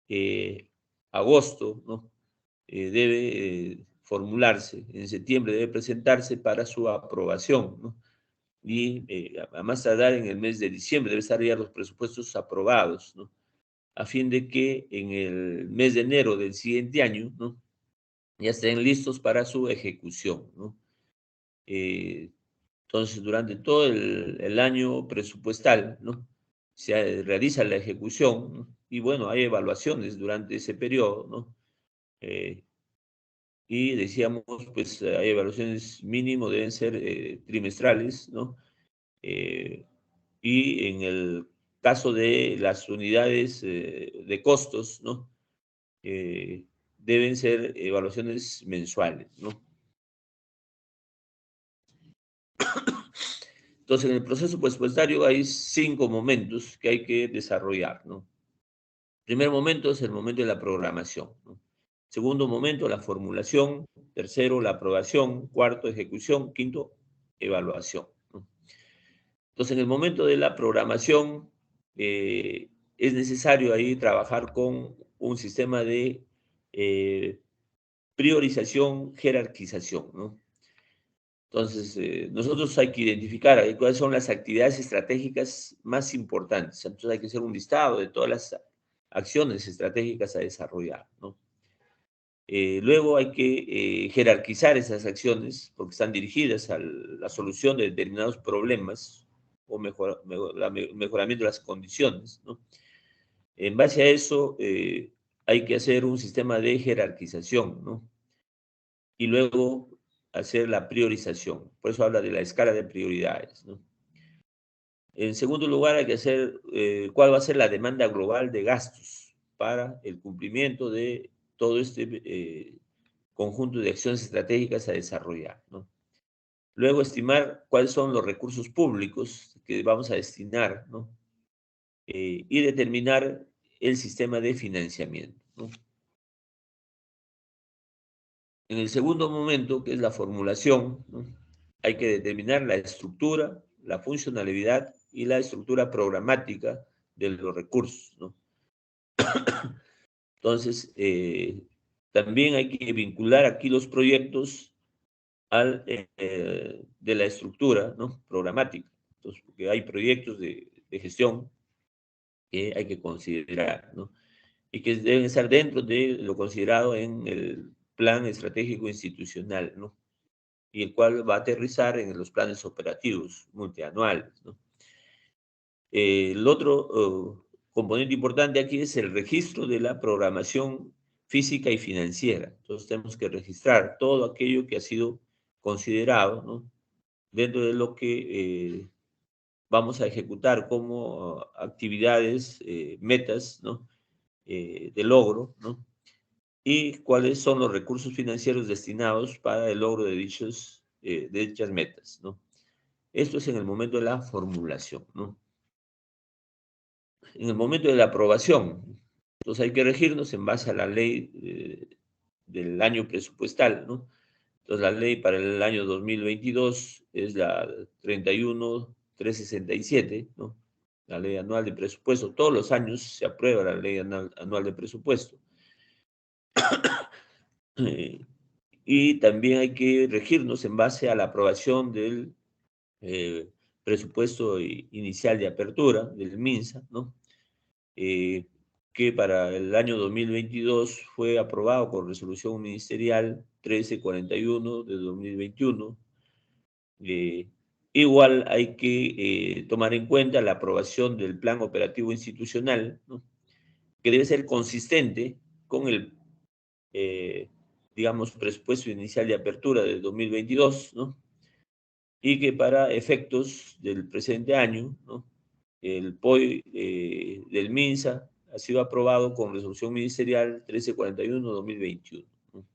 A: eh, agosto, ¿no? Debe formularse, en septiembre debe presentarse para su aprobación, ¿no? Y a más tardar en el mes de diciembre debe estar ya los presupuestos aprobados, ¿no? A fin de que en el mes de enero del siguiente año, ¿no? Ya estén listos para su ejecución, ¿no? Eh, entonces, durante todo el año presupuestal, ¿no? Se realiza la ejecución, ¿no? Y bueno, hay evaluaciones durante ese periodo, ¿no? Eh, y decíamos, pues hay evaluaciones mínimo, deben ser trimestrales, ¿no? Eh, y en el caso de las unidades de costos, ¿no? Eh, deben ser evaluaciones mensuales, ¿no? Entonces, en el proceso presupuestario hay 5 momentos que hay que desarrollar, ¿no? Primer momento es el momento de la programación, ¿no? Segundo momento, la formulación. Tercero, la aprobación. Cuarto, ejecución. Quinto, evaluación, ¿no? Entonces, en el momento de la programación, es necesario ahí trabajar con un sistema de eh, priorización, jerarquización, ¿no? Entonces, nosotros hay que identificar cuáles son las actividades estratégicas más importantes. Entonces, hay que hacer un listado de todas las acciones estratégicas a desarrollar, ¿no? Luego hay que jerarquizar esas acciones porque están dirigidas a la solución de determinados problemas o mejoramiento de las condiciones, ¿no? En base a eso, hay que hacer un sistema de jerarquización, ¿no? Y luego hacer la priorización. Por eso habla de la escala de prioridades, ¿no? En segundo lugar, hay que hacer cuál va a ser la demanda global de gastos para el cumplimiento de todo este conjunto de acciones estratégicas a desarrollar, ¿no? Luego, estimar cuáles son los recursos públicos que vamos a destinar, ¿no? Y determinar el sistema de financiamiento, ¿no? En el segundo momento, que es la formulación, ¿no? Hay que determinar la estructura, la funcionalidad y la estructura programática de los recursos, ¿no? Entonces, también hay que vincular aquí los proyectos de la estructura, ¿no? Programática. Entonces, porque hay proyectos de gestión que hay que considerar, ¿no? Y que deben estar dentro de lo considerado en el plan estratégico institucional, ¿no? Y el cual va a aterrizar en los planes operativos multianuales, ¿no? El otro componente importante aquí es el registro de la programación física y financiera. Entonces tenemos que registrar todo aquello que ha sido considerado, ¿no? Dentro de lo que vamos a ejecutar como actividades, metas, ¿no? De logro, ¿no? Y cuáles son los recursos financieros destinados para el logro de dichas metas, ¿no? Esto es en el momento de la formulación, ¿no? En el momento de la aprobación, entonces hay que regirnos en base a la ley del año presupuestal, ¿no? Entonces la ley para el año 2022 es la 31.367, ¿no? La ley anual de presupuesto. Todos los años se aprueba la ley anual de presupuesto. Eh, y también hay que regirnos en base a la aprobación del eh, presupuesto inicial de apertura del MINSA, ¿no? Eh, que para el año 2022 fue aprobado con resolución ministerial 1341 de 2021. Eh, Igual hay que tomar en cuenta la aprobación del plan operativo institucional, ¿no? Que debe ser consistente con el, eh, digamos, presupuesto inicial de apertura del 2022, ¿no? Y que para efectos del presente año, ¿no? El POI del MINSA ha sido aprobado con resolución ministerial 1341-2021, ¿no?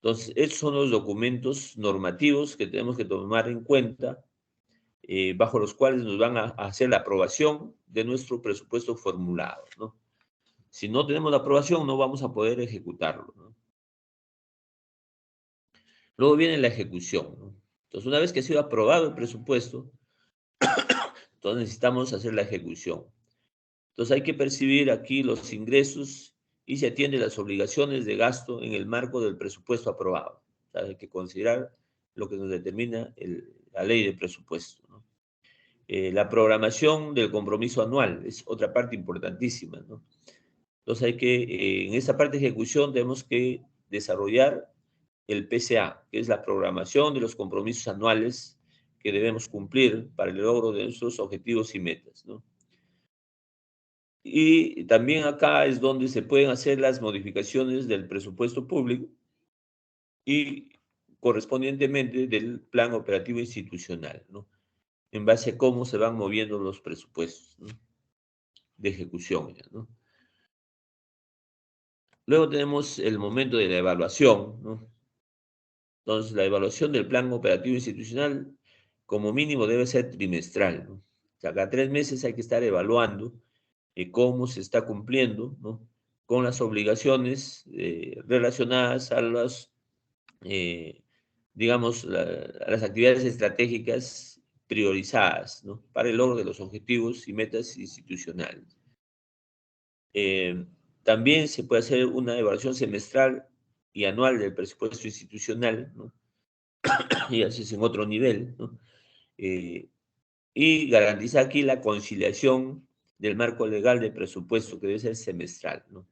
A: Entonces, estos son los documentos normativos que tenemos que tomar en cuenta, bajo los cuales nos van a hacer la aprobación de nuestro presupuesto formulado, ¿no? Si no tenemos la aprobación, no vamos a poder ejecutarlo, ¿no? Luego viene la ejecución, ¿no? Entonces, una vez que ha sido aprobado el presupuesto, entonces necesitamos hacer la ejecución. Entonces hay que percibir aquí los ingresos y se atiende las obligaciones de gasto en el marco del presupuesto aprobado. O sea, hay que considerar lo que nos determina la ley de presupuesto, ¿no? La programación del compromiso anual es otra parte importantísima, ¿no? Entonces hay que, en esta parte de ejecución tenemos que desarrollar el PCA, que es la programación de los compromisos anuales que debemos cumplir para el logro de nuestros objetivos y metas, ¿no? Y también acá es donde se pueden hacer las modificaciones del presupuesto público y correspondientemente del plan operativo institucional, ¿no? En base a cómo se van moviendo los presupuestos, ¿no? De ejecución, ¿no? Luego tenemos el momento de la evaluación, ¿no? Entonces, la evaluación del plan operativo institucional, como mínimo, debe ser trimestral, ¿no? O sea, cada 3 meses hay que estar evaluando cómo se está cumpliendo, ¿no? Con las obligaciones relacionadas a las, eh, digamos, a las actividades estratégicas priorizadas, ¿no? Para el logro de los objetivos y metas institucionales. Eh, También se puede hacer una evaluación semestral y anual del presupuesto institucional, ¿no? y así es en otro nivel, ¿no? Y garantiza aquí la conciliación del marco legal de presupuesto, que debe ser semestral, ¿no?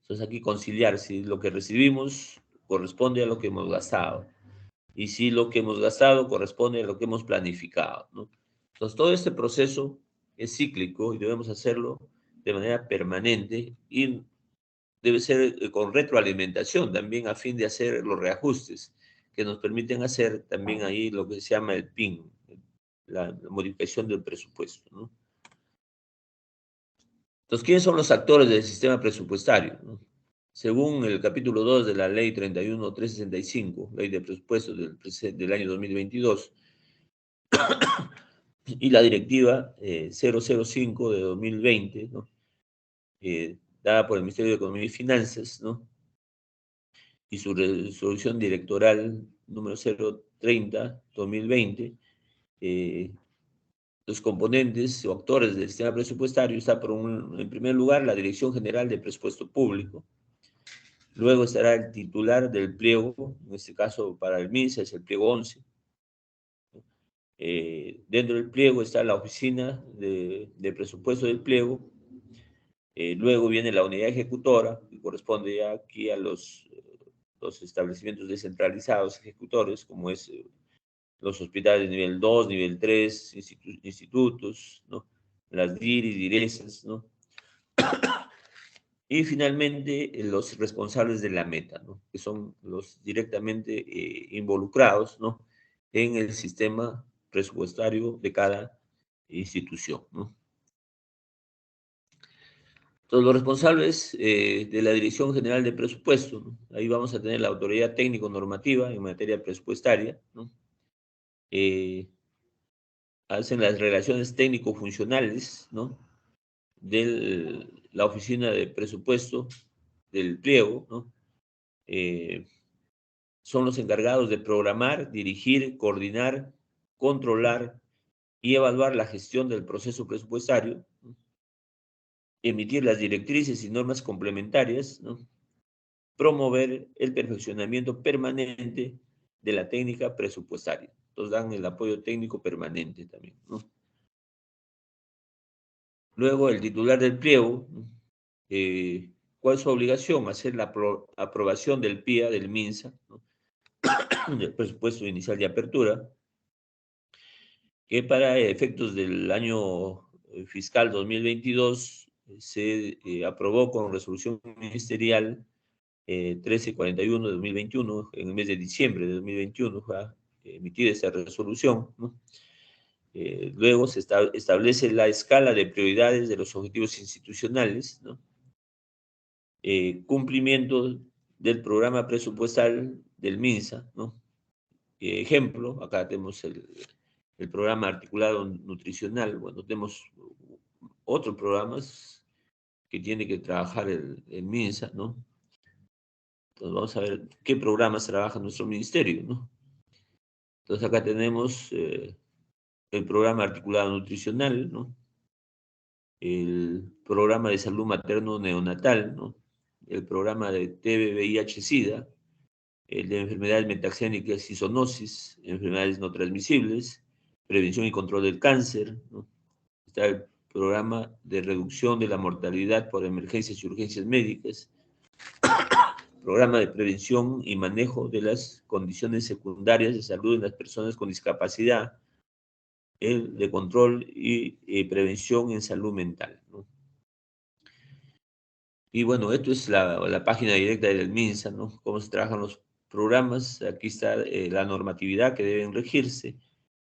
A: Entonces aquí conciliar si lo que recibimos corresponde a lo que hemos gastado y si lo que hemos gastado corresponde a lo que hemos planificado, ¿no? Entonces todo este proceso es cíclico y debemos hacerlo de manera permanente y debe ser con retroalimentación también a fin de hacer los reajustes que nos permiten hacer también ahí lo que se llama el PIN, la modificación del presupuesto, ¿no? Entonces, ¿quiénes son los actores del sistema presupuestario, ¿no? Según el capítulo 2 de la ley 31.365, ley de presupuestos del año 2022, y la directiva 005 de 2020, ¿no? Dada por el Ministerio de Economía y Finanzas, ¿no? Y su resolución directoral número 030-2020, los componentes o actores del sistema presupuestario está en primer lugar la Dirección General de Presupuesto Público, luego estará el titular del pliego, en este caso para el MINSA es el pliego 11. Dentro del pliego está la oficina de presupuesto del pliego, luego viene la unidad ejecutora, que corresponde ya aquí a los establecimientos descentralizados ejecutores, como es los hospitales nivel 2, nivel 3, institutos, ¿no? Las DIRIS, DIRESAS, ¿no? Y finalmente los responsables de la meta, ¿no? Que son los directamente involucrados, ¿no? En el sistema presupuestario de cada institución, ¿no? Entonces, los responsables de la Dirección General de Presupuesto, ¿no? Ahí vamos a tener la autoridad técnico-normativa en materia presupuestaria, ¿no? Eh, Hacen las relaciones técnico-funcionales, ¿no? De la oficina de presupuesto del pliego, ¿no? Eh, Son los encargados de programar, dirigir, coordinar, controlar y evaluar la gestión del proceso presupuestario, ¿no? Emitir las directrices y normas complementarias, ¿no? Promover el perfeccionamiento permanente de la técnica presupuestaria. Entonces dan el apoyo técnico permanente también, ¿no? Luego el titular del pliego, ¿no? ¿Cuál es su obligación? Hacer la aprobación del PIA, del MINSA, ¿no? Del presupuesto inicial de apertura, que para efectos del año fiscal 2022 se aprobó con resolución ministerial 1341 de 2021, en el mes de diciembre de 2021 fue emitida esa resolución, ¿no? Luego se establece la escala de prioridades de los objetivos institucionales, ¿no? Cumplimiento del programa presupuestal del MINSA, ¿no? Ejemplo, acá tenemos el programa articulado nutricional, bueno, tenemos otros programas que tiene que trabajar el MINSA, ¿no? Entonces vamos a ver qué programas trabaja nuestro ministerio, ¿no? Entonces acá tenemos el programa articulado nutricional, ¿no? El programa de salud materno-neonatal, ¿no? El programa de TB-VIH-Sida, el de enfermedades metaxénicas y zoonosis, enfermedades no transmisibles, prevención y control del cáncer, ¿no? Está el programa de reducción de la mortalidad por emergencias y urgencias médicas, programa de prevención y manejo de las condiciones secundarias de salud en las personas con discapacidad, el de control y prevención en salud mental, ¿no? Y bueno, esto es la página directa del MINSA, ¿no? Cómo se trabajan los programas. Aquí está la normatividad que deben regirse.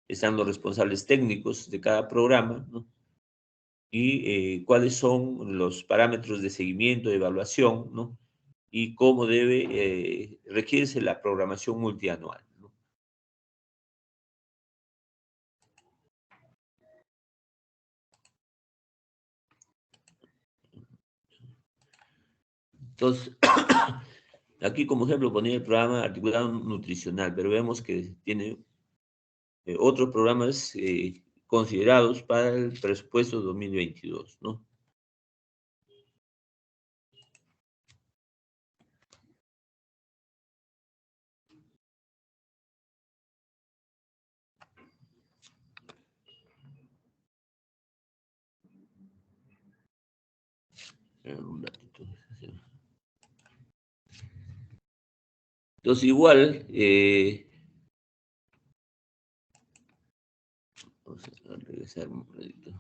A: Están los responsables técnicos de cada programa, ¿no? Y cuáles son los parámetros de seguimiento, de evaluación, ¿no? Y cómo debe regirse la programación multianual, ¿no? Entonces, aquí como ejemplo ponía el programa articulado nutricional, pero vemos que tiene otros programas considerados para el presupuesto 2022, ¿no? Un ratito. Entonces, igual, vamos a regresar un ratito.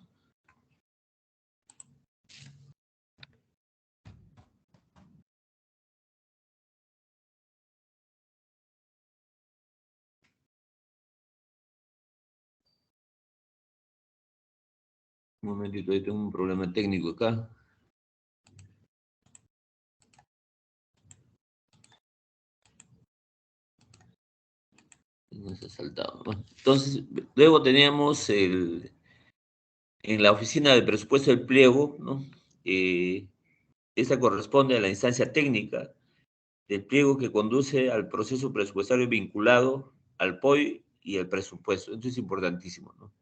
A: Un momentito, ahí tengo un problema técnico acá. No se ha saltado. Bueno, entonces, luego teníamos en la oficina de presupuesto del pliego, ¿no? Esta corresponde a la instancia técnica del pliego que conduce al proceso presupuestario vinculado al POI y al presupuesto. Esto es importantísimo, ¿no?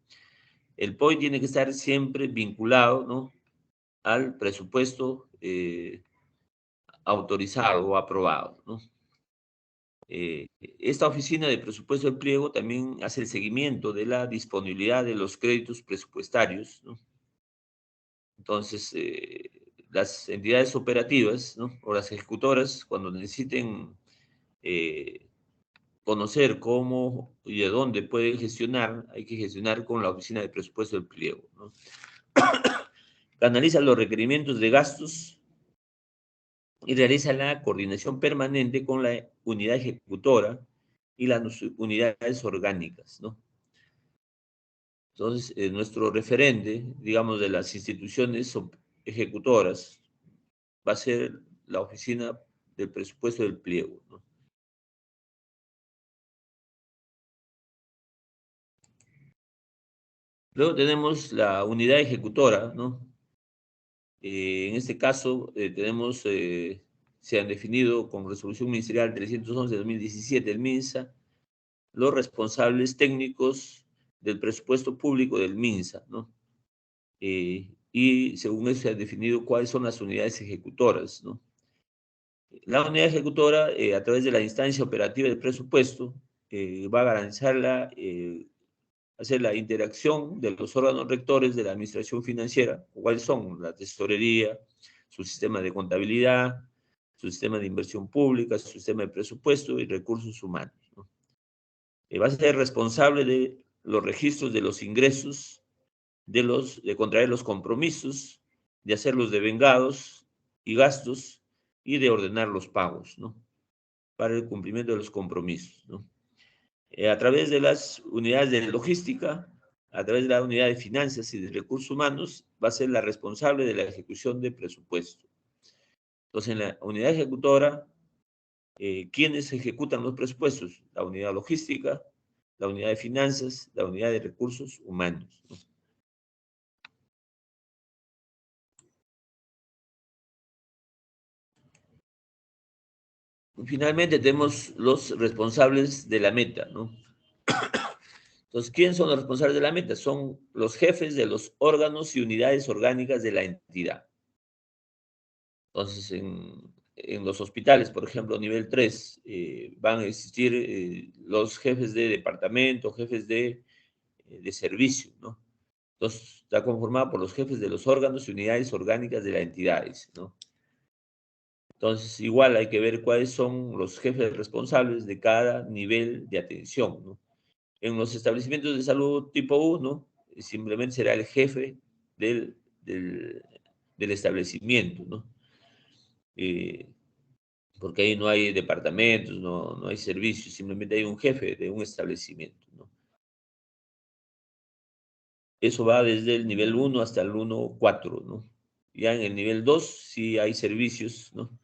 A: El POI tiene que estar siempre vinculado, ¿no?, al presupuesto autorizado o aprobado, ¿no? Esta oficina de presupuesto del pliego también hace el seguimiento de la disponibilidad de los créditos presupuestarios, ¿no? Entonces, las entidades operativas, ¿no?, o las ejecutoras, cuando necesiten eh, conocer cómo y de dónde pueden gestionar, hay que gestionar con la oficina de presupuesto del pliego, ¿no? Analiza los requerimientos de gastos y realiza la coordinación permanente con la unidad ejecutora y las unidades orgánicas, ¿no? Entonces, nuestro referente, digamos, de las instituciones ejecutoras va a ser la oficina del presupuesto del pliego, ¿no? Luego tenemos la unidad ejecutora, ¿no? En este caso, se han definido con resolución ministerial 311 de 2017 del MINSA los responsables técnicos del presupuesto público del MINSA, ¿no? Y según eso se ha definido cuáles son las unidades ejecutoras, ¿no? La unidad ejecutora, a través de la instancia operativa del presupuesto, va a garantizar hacer la interacción de los órganos rectores de la administración financiera, cuáles son la tesorería, su sistema de contabilidad, su sistema de inversión pública, su sistema de presupuesto y recursos humanos, ¿no? Va a ser responsable de los registros de los ingresos, de contraer los compromisos, de hacer los devengados y gastos y de ordenar los pagos, ¿no?, para el cumplimiento de los compromisos, ¿no? A través de las unidades de logística, a través de la unidad de finanzas y de recursos humanos, va a ser la responsable de la ejecución de presupuesto. Entonces, en la unidad ejecutora, ¿quiénes ejecutan los presupuestos? La unidad logística, la unidad de finanzas, la unidad de recursos humanos, ¿no? Finalmente tenemos los responsables de la meta, ¿no? Entonces, ¿quiénes son los responsables de la meta? Son los jefes de los órganos y unidades orgánicas de la entidad. Entonces, en los hospitales, por ejemplo, nivel 3, van a existir los jefes de departamento, jefes de servicio, ¿no? Entonces, está conformado por los jefes de los órganos y unidades orgánicas de las entidades, ¿no? Entonces, igual hay que ver cuáles son los jefes responsables de cada nivel de atención, ¿no? En los establecimientos de salud tipo 1, simplemente será el jefe del, del, del establecimiento, ¿no? Eh, Porque ahí no hay departamentos, no hay servicios, simplemente hay un jefe de un establecimiento, ¿no? Eso va desde el nivel 1 hasta el 1-4, ¿no? Ya en el nivel 2 sí hay servicios, ¿no?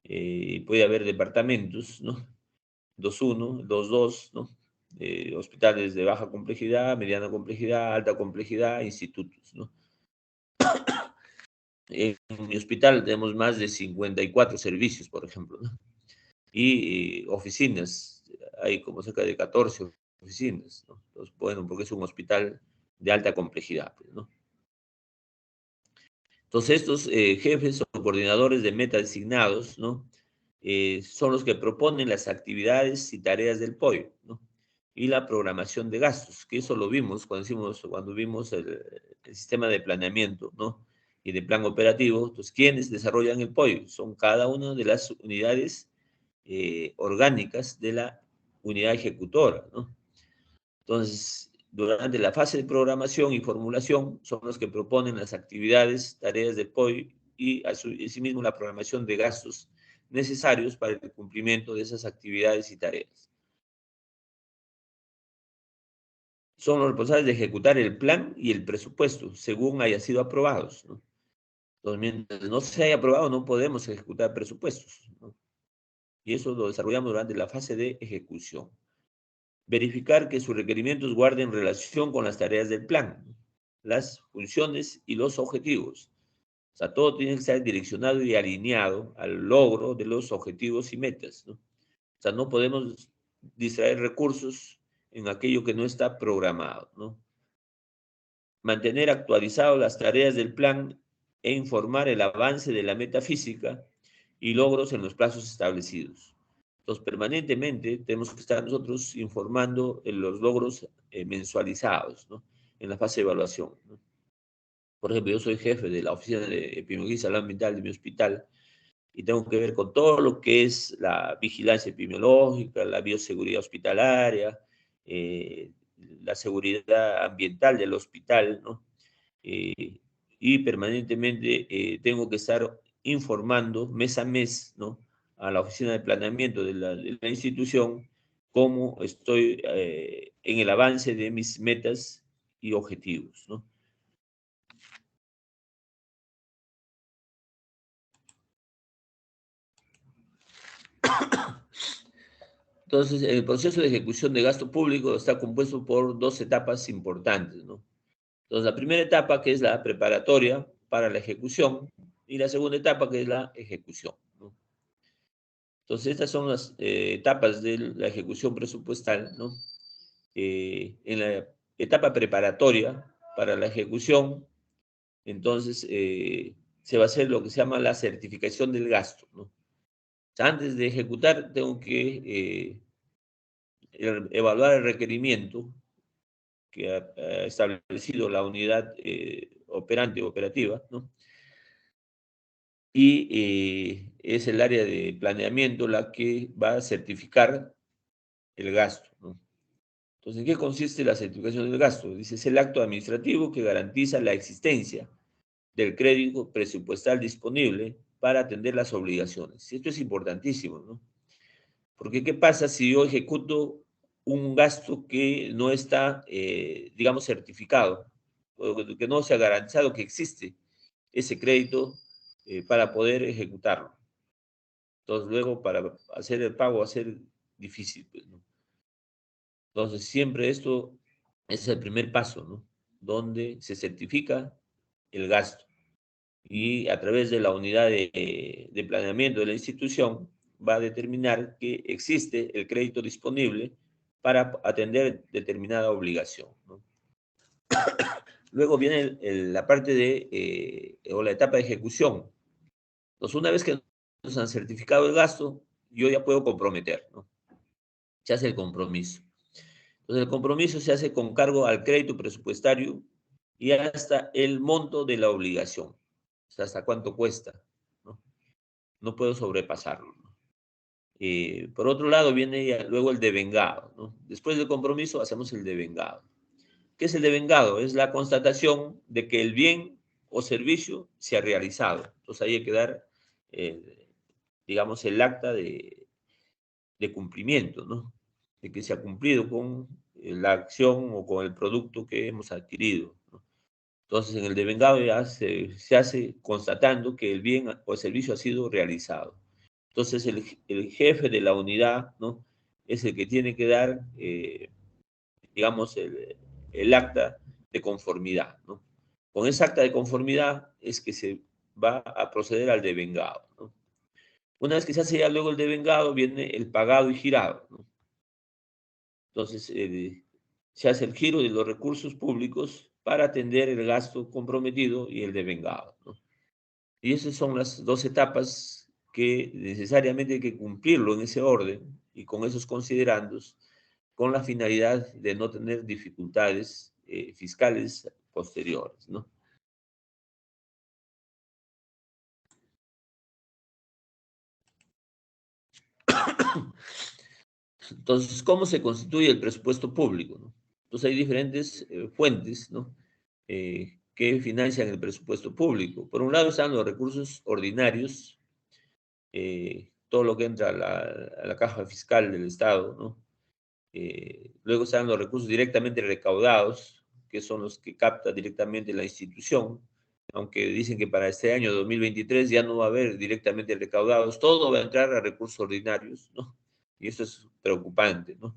A: Puede haber departamentos, ¿no? 2-1, 2-2, ¿no? Hospitales de baja complejidad, mediana complejidad, alta complejidad, institutos, ¿no? En mi hospital tenemos más de 54 servicios, por ejemplo, ¿no? Y oficinas, hay como cerca de 14 oficinas, ¿no? Entonces, bueno, porque es un hospital de alta complejidad, pues, ¿no? Entonces, estos jefes o coordinadores de meta designados, ¿no? Son los que proponen las actividades y tareas del POI, ¿no? Y la programación de gastos, que eso lo vimos cuando vimos el sistema de planeamiento, ¿no? y de plan operativo. Entonces, ¿quiénes desarrollan el POI? Son cada una de las unidades orgánicas de la unidad ejecutora, ¿no? Entonces, durante la fase de programación y formulación son los que proponen las actividades, tareas del POI y asimismo la programación de gastos necesarios para el cumplimiento de esas actividades y tareas. Son los responsables de ejecutar el plan y el presupuesto según haya sido aprobados, ¿no? Entonces, mientras no se haya aprobado, no podemos ejecutar presupuestos, ¿no? Y eso lo desarrollamos durante la fase de ejecución. Verificar que sus requerimientos guarden relación con las tareas del plan, las funciones y los objetivos. O sea, todo tiene que estar direccionado y alineado al logro de los objetivos y metas, ¿no? O sea, no podemos distraer recursos en aquello que no está programado, ¿no? Mantener actualizadas las tareas del plan e informar el avance de la meta física y logros en los plazos establecidos. Entonces, permanentemente tenemos que estar nosotros informando en los logros mensualizados, ¿no? En la fase de evaluación, ¿no? Por ejemplo, yo soy jefe de la Oficina de Epidemiología y Salud Ambiental de mi hospital y tengo que ver con todo lo que es la vigilancia epidemiológica, la bioseguridad hospitalaria, eh, la seguridad ambiental del hospital, ¿no? Eh, y permanentemente tengo que estar informando mes a mes, ¿no? A la oficina de planeamiento de la institución cómo estoy en el avance de mis metas y objetivos, ¿no? Entonces, el proceso de ejecución de gasto público está compuesto por dos etapas importantes, ¿no? Entonces, la primera etapa, que es la preparatoria para la ejecución, y la segunda etapa, que es la ejecución, ¿no? Entonces, estas son las etapas de la ejecución presupuestal, ¿no? En la etapa preparatoria para la ejecución, entonces se va a hacer lo que se llama la certificación del gasto, ¿no? O sea, antes de ejecutar, tengo que evaluar el requerimiento que ha establecido la unidad operante o operativa, ¿no? Y es el área de planeamiento la que va a certificar el gasto, ¿no? Entonces, ¿en qué consiste la certificación del gasto? Dice, es el acto administrativo que garantiza la existencia del crédito presupuestal disponible para atender las obligaciones. Y esto es importantísimo, ¿no? Porque ¿qué pasa si yo ejecuto un gasto que no está, digamos, certificado, o que no se ha garantizado que existe ese crédito para poder ejecutarlo? Entonces, luego para hacer el pago va a ser difícil, pues, ¿no? Entonces, siempre esto es el primer paso, ¿no? Donde se certifica el gasto y a través de la unidad de planeamiento de la institución va a determinar que existe el crédito disponible para atender determinada obligación, ¿no? Luego viene la parte de, o la etapa de ejecución. Entonces, una vez que nos han certificado el gasto, yo ya puedo comprometer, ¿no? Se hace el compromiso. Entonces, el compromiso se hace con cargo al crédito presupuestario y hasta el monto de la obligación. O sea, hasta cuánto cuesta, ¿no? No puedo sobrepasarlo, ¿no? Por otro lado, viene ya luego el devengado, ¿no? Después del compromiso, hacemos el devengado. ¿Qué es el devengado? Es la constatación de que el bien o servicio se ha realizado. Entonces, ahí hay que dar, digamos, el acta de cumplimiento, ¿no? De que se ha cumplido con la acción o con el producto que hemos adquirido, ¿no? Entonces, en el devengado ya se hace constatando que el bien o el servicio ha sido realizado. Entonces, el jefe de la unidad, ¿no? Es el que tiene que dar, digamos, el acta de conformidad, ¿no? Con esa acta de conformidad es que se va a proceder al devengado, ¿no? Una vez que se hace ya luego el devengado, viene el pagado y girado, ¿no? Entonces, se hace el giro de los recursos públicos para atender el gasto comprometido y el devengado, ¿no? Y esas son las dos etapas que necesariamente hay que cumplirlo en ese orden y con esos considerandos, con la finalidad de no tener dificultades fiscales posteriores, ¿no? Entonces, ¿cómo se constituye el presupuesto público, ¿no? Entonces, hay diferentes fuentes, ¿no? Que financian el presupuesto público. Por un lado están los recursos ordinarios, todo lo que entra a la caja fiscal del Estado, ¿no? Luego están los recursos directamente recaudados, que son los que capta directamente la institución, aunque dicen que para este año 2023 ya no va a haber directamente recaudados, todo va a entrar a recursos ordinarios, ¿no? Y eso es preocupante, ¿no?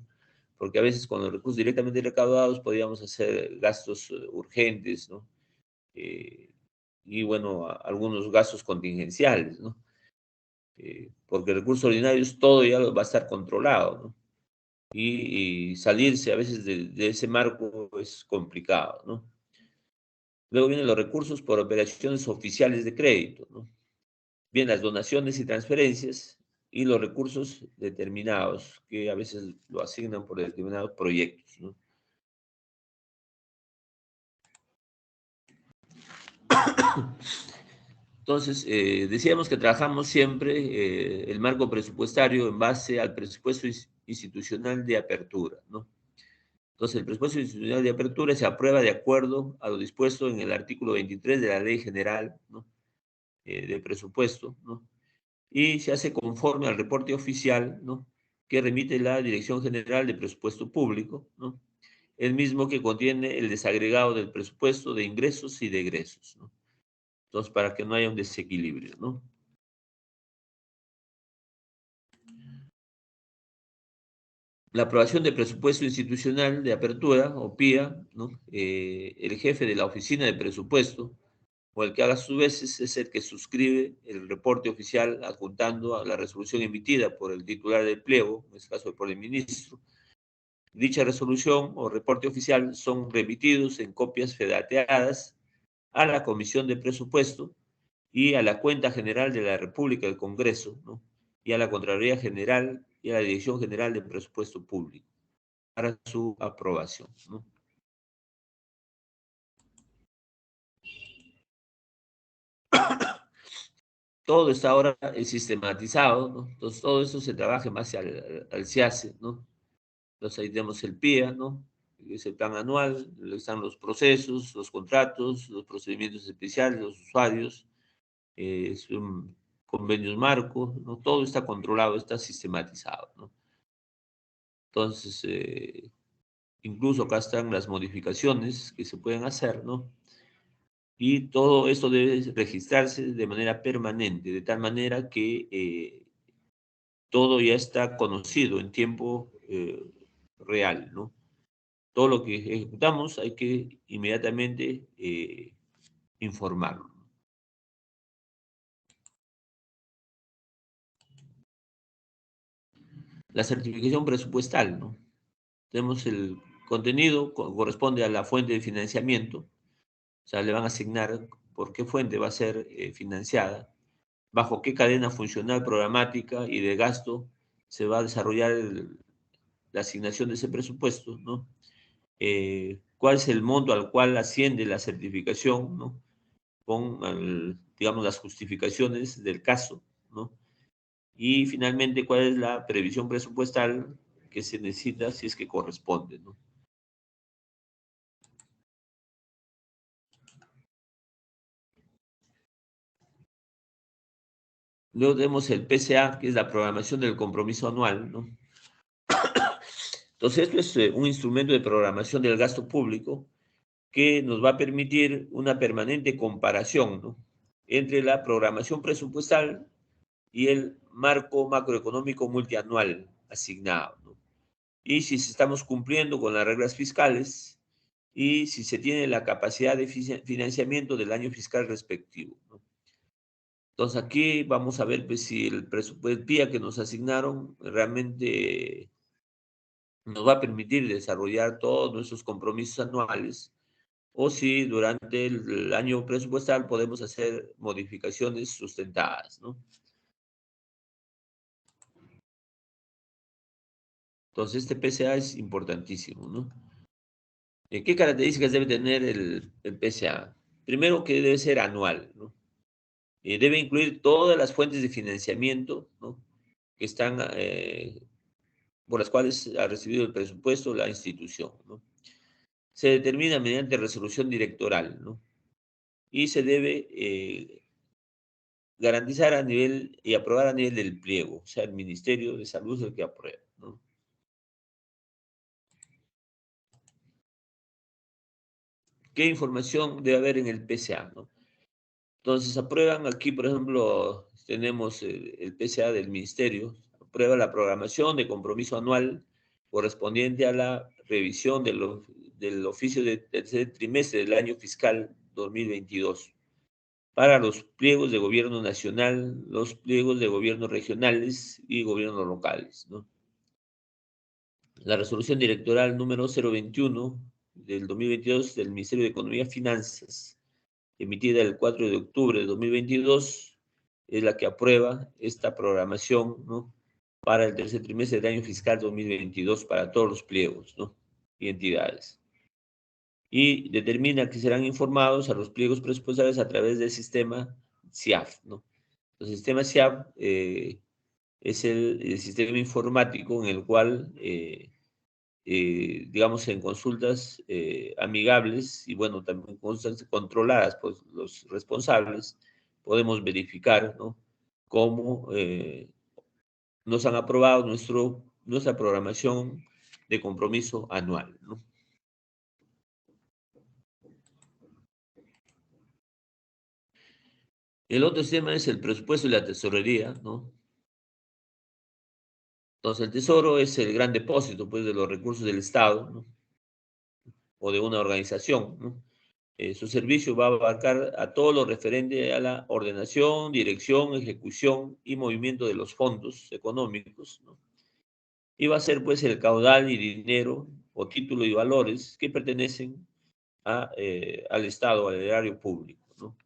A: Porque a veces con los recursos directamente recaudados podíamos hacer gastos urgentes, ¿no? Y bueno, algunos gastos contingenciales, ¿no? Porque recursos ordinarios todo ya va a estar controlado, ¿no? Y salirse a veces de ese marco es complicado, ¿no? Luego vienen los recursos por operaciones oficiales de crédito, ¿no? Vienen las donaciones y transferencias y los recursos determinados, que a veces lo asignan por determinados proyectos, ¿no? Entonces, decíamos que trabajamos siempre el marco presupuestario en base al presupuesto institucional de apertura, ¿no? Entonces, el presupuesto institucional de apertura se aprueba de acuerdo a lo dispuesto en el artículo 23 de la Ley General, ¿no? De Presupuesto, ¿no? Y se hace conforme al reporte oficial, ¿no? Que remite la Dirección General de Presupuesto Público, ¿no? El mismo que contiene el desagregado del presupuesto de ingresos y de egresos, ¿no? Entonces, para que no haya un desequilibrio, ¿no? La aprobación del presupuesto institucional de apertura, o PIA, ¿no? El jefe de la oficina de presupuesto, o el que haga sus veces, es el que suscribe el reporte oficial adjuntando a la resolución emitida por el titular del pliego, en este caso por el ministro. Dicha resolución o reporte oficial son remitidos en copias fedateadas a la Comisión de Presupuesto y a la Cuenta General de la República del Congreso, ¿no? Y a la Contraloría General y a la Dirección General de Presupuesto Público para su aprobación, ¿no? Todo está ahora sistematizado, ¿no? Entonces todo eso se trabaja en base al CIACE, ¿no? Entonces ahí tenemos el PIA, ¿no? Es el plan anual, están los procesos, los contratos, los procedimientos especiales, los usuarios, son convenios marcos, ¿no? Todo está controlado, está sistematizado, ¿no? Entonces, incluso acá están las modificaciones que se pueden hacer, ¿no? Y todo esto debe registrarse de manera permanente, de tal manera que todo ya está conocido en tiempo real, ¿no? Todo lo que ejecutamos hay que inmediatamente informarlo. La certificación presupuestal, ¿no? Tenemos el contenido, corresponde a la fuente de financiamiento, o sea, le van a asignar por qué fuente va a ser financiada, bajo qué cadena funcional programática y de gasto se va a desarrollar la asignación de ese presupuesto, ¿no? Cuál es el monto al cual asciende la certificación, ¿no? Con, digamos, las justificaciones del caso, ¿no? Y finalmente, cuál es la previsión presupuestal que se necesita si es que corresponde, ¿no? Luego tenemos el PCA, que es la programación del compromiso anual, ¿no? Entonces, esto es un instrumento de programación del gasto público que nos va a permitir una permanente comparación, ¿no? Entre la programación presupuestal y el marco macroeconómico multianual asignado, ¿no? Y si estamos cumpliendo con las reglas fiscales y si se tiene la capacidad de financiamiento del año fiscal respectivo, ¿no? Entonces aquí vamos a ver pues, si el presupuesto PIA que nos asignaron realmente nos va a permitir desarrollar todos nuestros compromisos anuales o si durante el año presupuestal podemos hacer modificaciones sustentadas, ¿no? Entonces este PCA es importantísimo, ¿no? ¿Qué características debe tener el PCA? Primero que debe ser anual, ¿no? Debe incluir todas las fuentes de financiamiento, ¿no? Que están por las cuales ha recibido el presupuesto la institución, ¿no? Se determina mediante resolución directoral, ¿no? Y se debe garantizar a nivel y aprobar a nivel del pliego, o sea, el Ministerio de Salud es el que aprueba, ¿no? ¿Qué información debe haber en el PCA, ¿no? Entonces, aprueban aquí, por ejemplo, tenemos el PCA del Ministerio, aprueba la programación de compromiso anual correspondiente a la revisión del oficio de tercer trimestre del año fiscal 2022 para los pliegos de gobierno nacional, los pliegos de gobiernos regionales y gobiernos locales, ¿no? La resolución directoral número 021 del 2022 del Ministerio de Economía y Finanzas, emitida el 4 de octubre de 2022, es la que aprueba esta programación, ¿no? Para el tercer trimestre del año fiscal 2022 para todos los pliegos, ¿no? Y entidades. Y determina que serán informados a los pliegos presupuestarios a través del sistema SIAF, ¿no? El sistema SIAF es el sistema informático en el cual digamos, en consultas amigables y, bueno, también consultas controladas por los responsables, podemos verificar, ¿no? Cómo nos han aprobado nuestra programación de compromiso anual, ¿no? El otro tema es el presupuesto y la tesorería, ¿no? Entonces, el tesoro es el gran depósito, pues, de los recursos del Estado, ¿no? O de una organización, ¿no? Su servicio va a abarcar a todo lo referente a la ordenación, dirección, ejecución y movimiento de los fondos económicos, ¿no? Y va a ser pues el caudal y dinero o título y valores que pertenecen al Estado, al erario público, ¿no?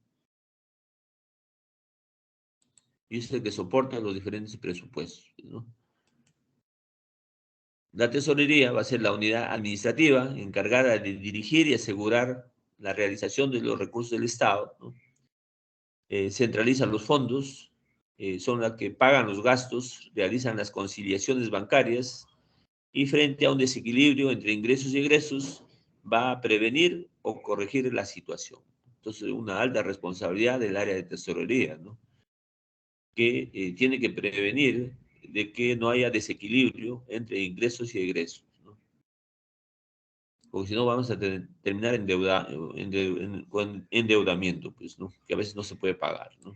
A: Y es el que soporta los diferentes presupuestos, ¿no? La tesorería va a ser la unidad administrativa encargada de dirigir y asegurar la realización de los recursos del Estado, ¿no? Centralizan los fondos, son las que pagan los gastos, realizan las conciliaciones bancarias y frente a un desequilibrio entre ingresos y egresos va a prevenir o corregir la situación. Entonces, una alta responsabilidad del área de tesorería, ¿no? Que tiene que prevenir de que no haya desequilibrio entre ingresos y egresos, ¿no? Porque si no vamos a terminar con endeudamiento, pues, ¿no? Que a veces no se puede pagar, ¿no?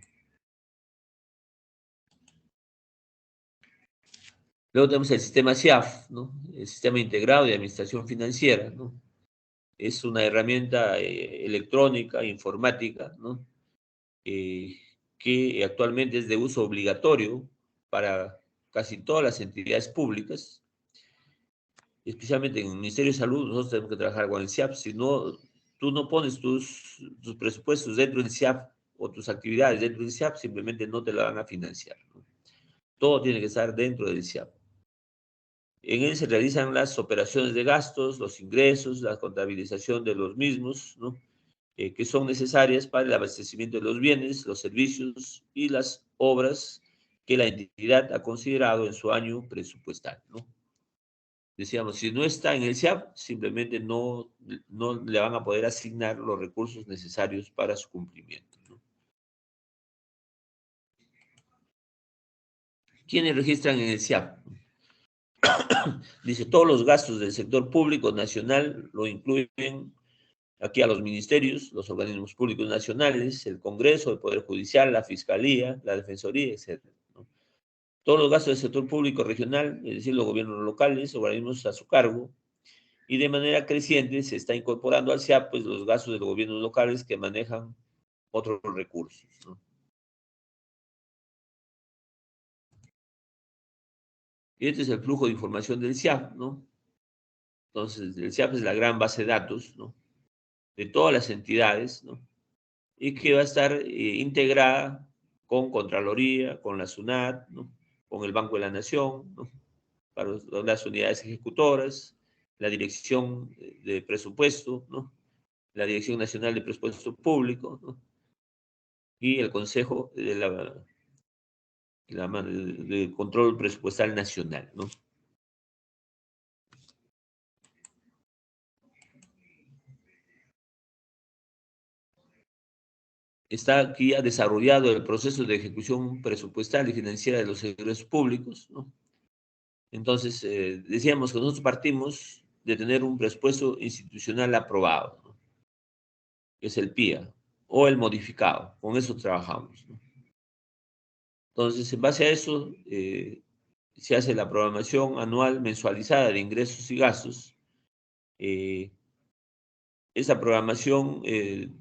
A: Luego tenemos el sistema SIAF, ¿no? El Sistema Integrado de Administración Financiera, ¿no? Es una herramienta electrónica, informática, ¿no? Eh, que actualmente es de uso obligatorio para casi todas las entidades públicas, especialmente en el Ministerio de Salud. Nosotros tenemos que trabajar con el SIAF. Si no, tú no pones tus presupuestos dentro del SIAF o tus actividades dentro del SIAF, simplemente no te la van a financiar, ¿no? Todo tiene que estar dentro del SIAF. En él se realizan las operaciones de gastos, los ingresos, la contabilización de los mismos, ¿no? Que son necesarias para el abastecimiento de los bienes, los servicios y las obras que la entidad ha considerado en su año presupuestal, ¿no? Decíamos, si no está en el SIAP, simplemente no le van a poder asignar los recursos necesarios para su cumplimiento, ¿no? ¿Quiénes registran en el SIAP? Dice, todos los gastos del sector público nacional lo incluyen aquí a los ministerios, los organismos públicos nacionales, el Congreso, el Poder Judicial, la Fiscalía, la Defensoría, etcétera, ¿no? Todos los gastos del sector público regional, es decir, los gobiernos locales, organismos a su cargo, y de manera creciente se está incorporando al SIAP pues, los gastos de los gobiernos locales que manejan otros recursos, ¿no? Y este es el flujo de información del SIAP, ¿no? Entonces, el SIAP es la gran base de datos, ¿no? De todas las entidades, ¿no? Y que va a estar integrada con Contraloría, con la SUNAT, ¿no? Con el Banco de la Nación, ¿no? Para las unidades ejecutoras, la Dirección de Presupuesto, ¿no? La Dirección Nacional de Presupuesto Público, ¿no? Y el Consejo de Control Presupuestal Nacional, ¿no? está aquí ya desarrollado el proceso de ejecución presupuestal y financiera de los ingresos públicos, ¿no? Entonces, decíamos que nosotros partimos de tener un presupuesto institucional aprobado, ¿no? Que es el PIA, o el modificado, con eso trabajamos, ¿no? Entonces, en base a eso, se hace la programación anual mensualizada de ingresos y gastos. Eh, Esa programación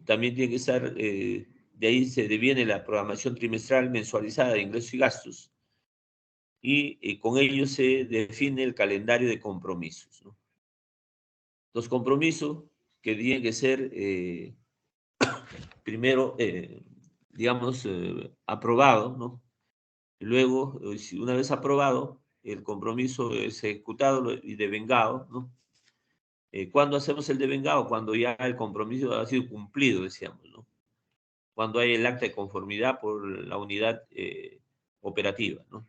A: también tiene que estar, de ahí se deviene la programación trimestral mensualizada de ingresos y gastos, y con ello se define el calendario de compromisos, ¿no? Los compromisos que tienen que ser, primero, digamos, aprobado, ¿no? Y luego, una vez aprobado, el compromiso es ejecutado y devengado, ¿no? ¿Cuándo hacemos el devengado? Cuando ya el compromiso ha sido cumplido, decíamos, ¿no? Cuando hay el acta de conformidad por la unidad operativa, ¿no?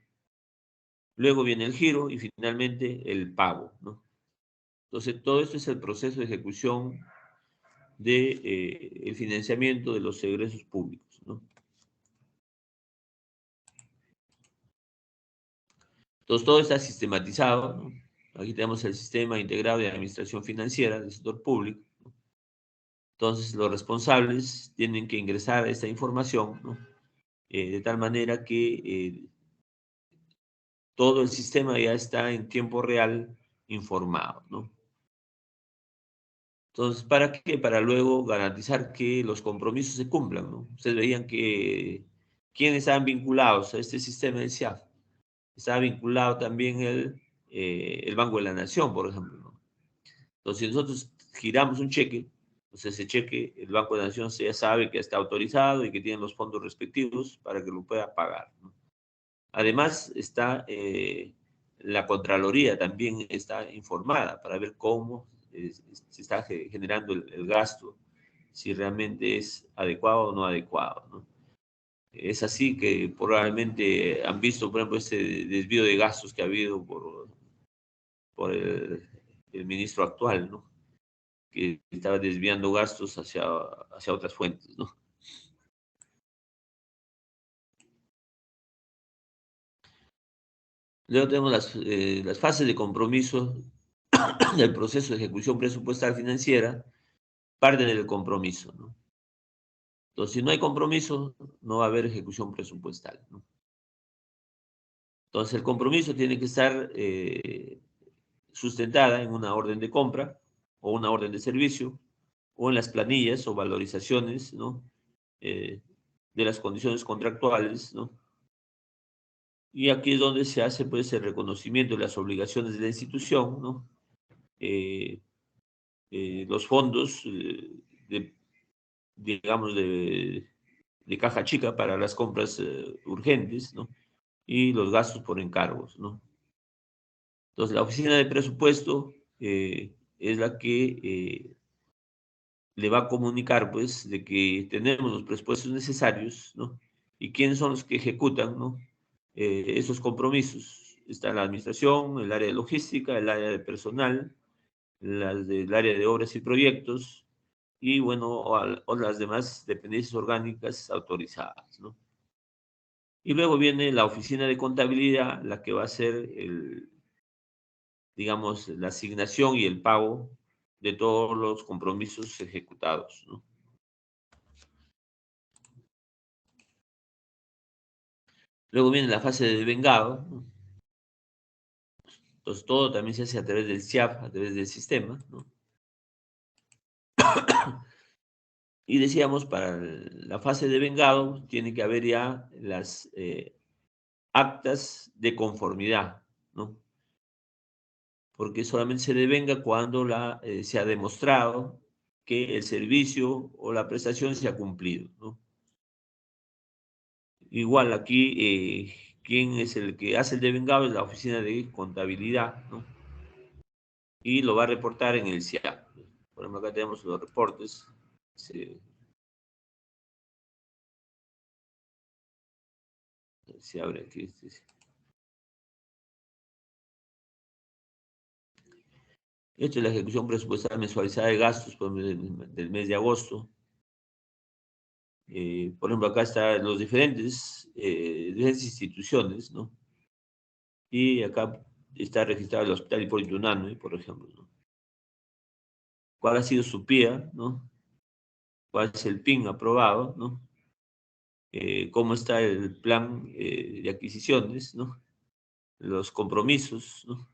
A: Luego viene el giro y finalmente el pago, ¿no? Entonces, todo esto es el proceso de ejecución de el financiamiento de los egresos públicos, ¿no? Entonces, todo está sistematizado, ¿no? Aquí tenemos el sistema integrado de administración financiera del sector público, ¿no? Entonces, los responsables tienen que ingresar esta información, ¿no? De tal manera que todo el sistema ya está en tiempo real informado, ¿no? Entonces, ¿para qué? Para luego garantizar que los compromisos se cumplan, ¿no? Ustedes veían que quiénes estaban vinculados a este sistema del SIAF. Estaba vinculado también el Banco de la Nación, por ejemplo, ¿no? Entonces, si nosotros giramos un cheque, pues ese cheque, el Banco de la Nación ya sabe que está autorizado y que tiene los fondos respectivos para que lo pueda pagar, ¿no? Además, está la Contraloría también está informada para ver cómo se está generando el gasto, si realmente es adecuado o no adecuado, ¿no? Es así que probablemente han visto, por ejemplo, este desvío de gastos que ha habido por el ministro actual, ¿no? Que estaba desviando gastos hacia otras fuentes, ¿no? Luego tenemos las fases de compromiso del proceso de ejecución presupuestal financiera, parten del compromiso, ¿no? Entonces, si no hay compromiso, no va a haber ejecución presupuestal, ¿no? Entonces, el compromiso tiene que estar sustentada en una orden de compra o una orden de servicio o en las planillas o valorizaciones, ¿no? Eh, de las condiciones contractuales, ¿no? Y aquí es donde se hace, pues, el reconocimiento de las obligaciones de la institución, ¿no? Eh, los fondos, de, digamos, de caja chica para las compras urgentes, ¿no? Y los gastos por encargos, ¿no? Entonces, la oficina de presupuesto es la que le va a comunicar, pues, de que tenemos los presupuestos necesarios, ¿no? Y quiénes son los que ejecutan, ¿no? Esos compromisos. Está la administración, el área de logística, el área de personal, las del área de obras y proyectos, y bueno, o las demás dependencias orgánicas autorizadas, ¿no? Y luego viene la oficina de contabilidad, la que va a hacer digamos, la asignación y el pago de todos los compromisos ejecutados, ¿no? Luego viene la fase de devengado, ¿no? Entonces todo también se hace a través del SIAP, a través del sistema, ¿no? Y decíamos, para la fase de vengado tiene que haber ya las actas de conformidad, ¿no? Porque solamente se devenga cuando se ha demostrado que el servicio o la prestación se ha cumplido, ¿no? Ejemplo, aquí, ¿quién es el que hace el devengado? Es la oficina de contabilidad, ¿no? Y lo va a reportar en el SIAP. Por ejemplo, acá tenemos los reportes. Se abre aquí. Esto es la ejecución presupuestal mensualizada de gastos del mes de agosto. Por ejemplo, acá están los diferentes instituciones, ¿no? Y acá está registrado el Hospital Hipólito Unanue, por ejemplo, ¿no? ¿Cuál ha sido su PIA, ¿no? ¿Cuál es el PIN aprobado, ¿no? ¿Cómo está el plan de adquisiciones, ¿no? Los compromisos, ¿no?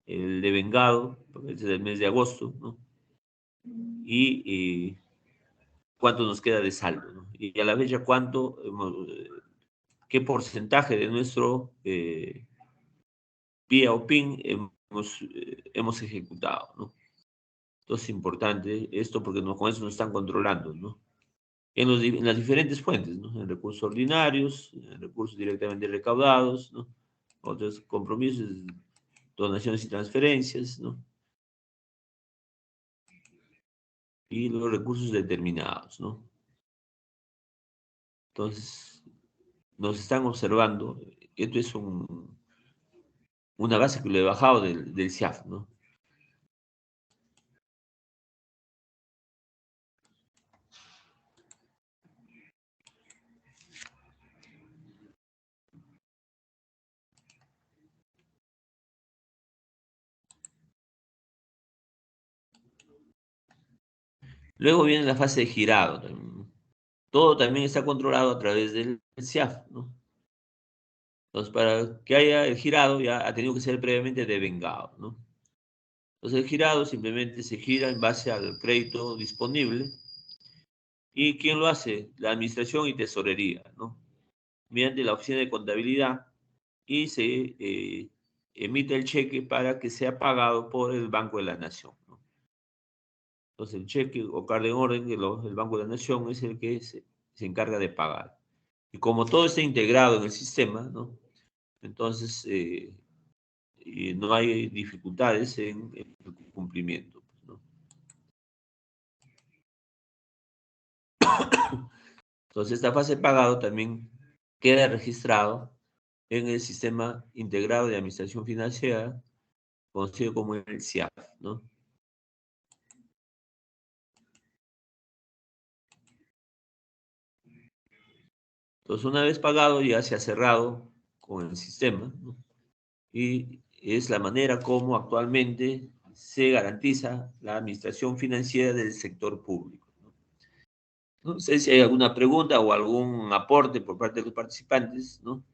A: El devengado, porque este es del mes de agosto, ¿no? Y cuánto nos queda de saldo, ¿no? Y a la vez ya qué porcentaje de nuestro PIA o PIN hemos ejecutado, ¿no? Entonces es importante esto porque con eso nos están controlando, ¿no? En las diferentes fuentes, ¿no? En recursos ordinarios, en recursos directamente recaudados, ¿no? Otros compromisos, donaciones y transferencias, ¿no? Y los recursos determinados, ¿no? Entonces, nos están observando. Esto es una base que lo he bajado del CIAF, ¿no? Luego viene la fase de girado también. Todo también está controlado a través del CIAF, ¿no? Entonces, para que haya el girado ya ha tenido que ser previamente devengado, ¿no? Entonces, el girado simplemente se gira en base al crédito disponible. ¿Y quién lo hace? La administración y tesorería, ¿no? Mediante la oficina de contabilidad y se emite el cheque para que sea pagado por el Banco de la Nación, ¿no? Entonces, el cheque o carta en orden el Banco de la Nación es el que se encarga de pagar. Y como todo está integrado en el sistema, ¿no? Entonces, y no hay dificultades en el cumplimiento, ¿no? Entonces, esta fase de pagado también queda registrado en el Sistema Integrado de Administración Financiera, conocido como el CIAF, ¿no? Entonces, una vez pagado, ya se ha cerrado con el sistema, ¿no? Y es la manera como actualmente se garantiza la administración financiera del sector público, ¿no? No sé si hay alguna pregunta o algún aporte por parte de los participantes, ¿no?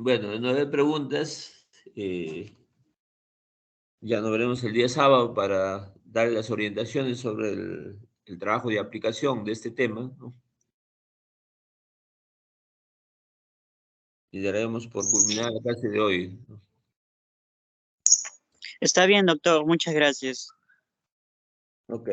A: Bueno, de 9 preguntas, ya nos veremos el día sábado para dar las orientaciones sobre el trabajo de aplicación de este tema, ¿no? Y daremos por culminada la clase de hoy, ¿no?
B: Está bien, doctor. Muchas gracias.
A: Ok.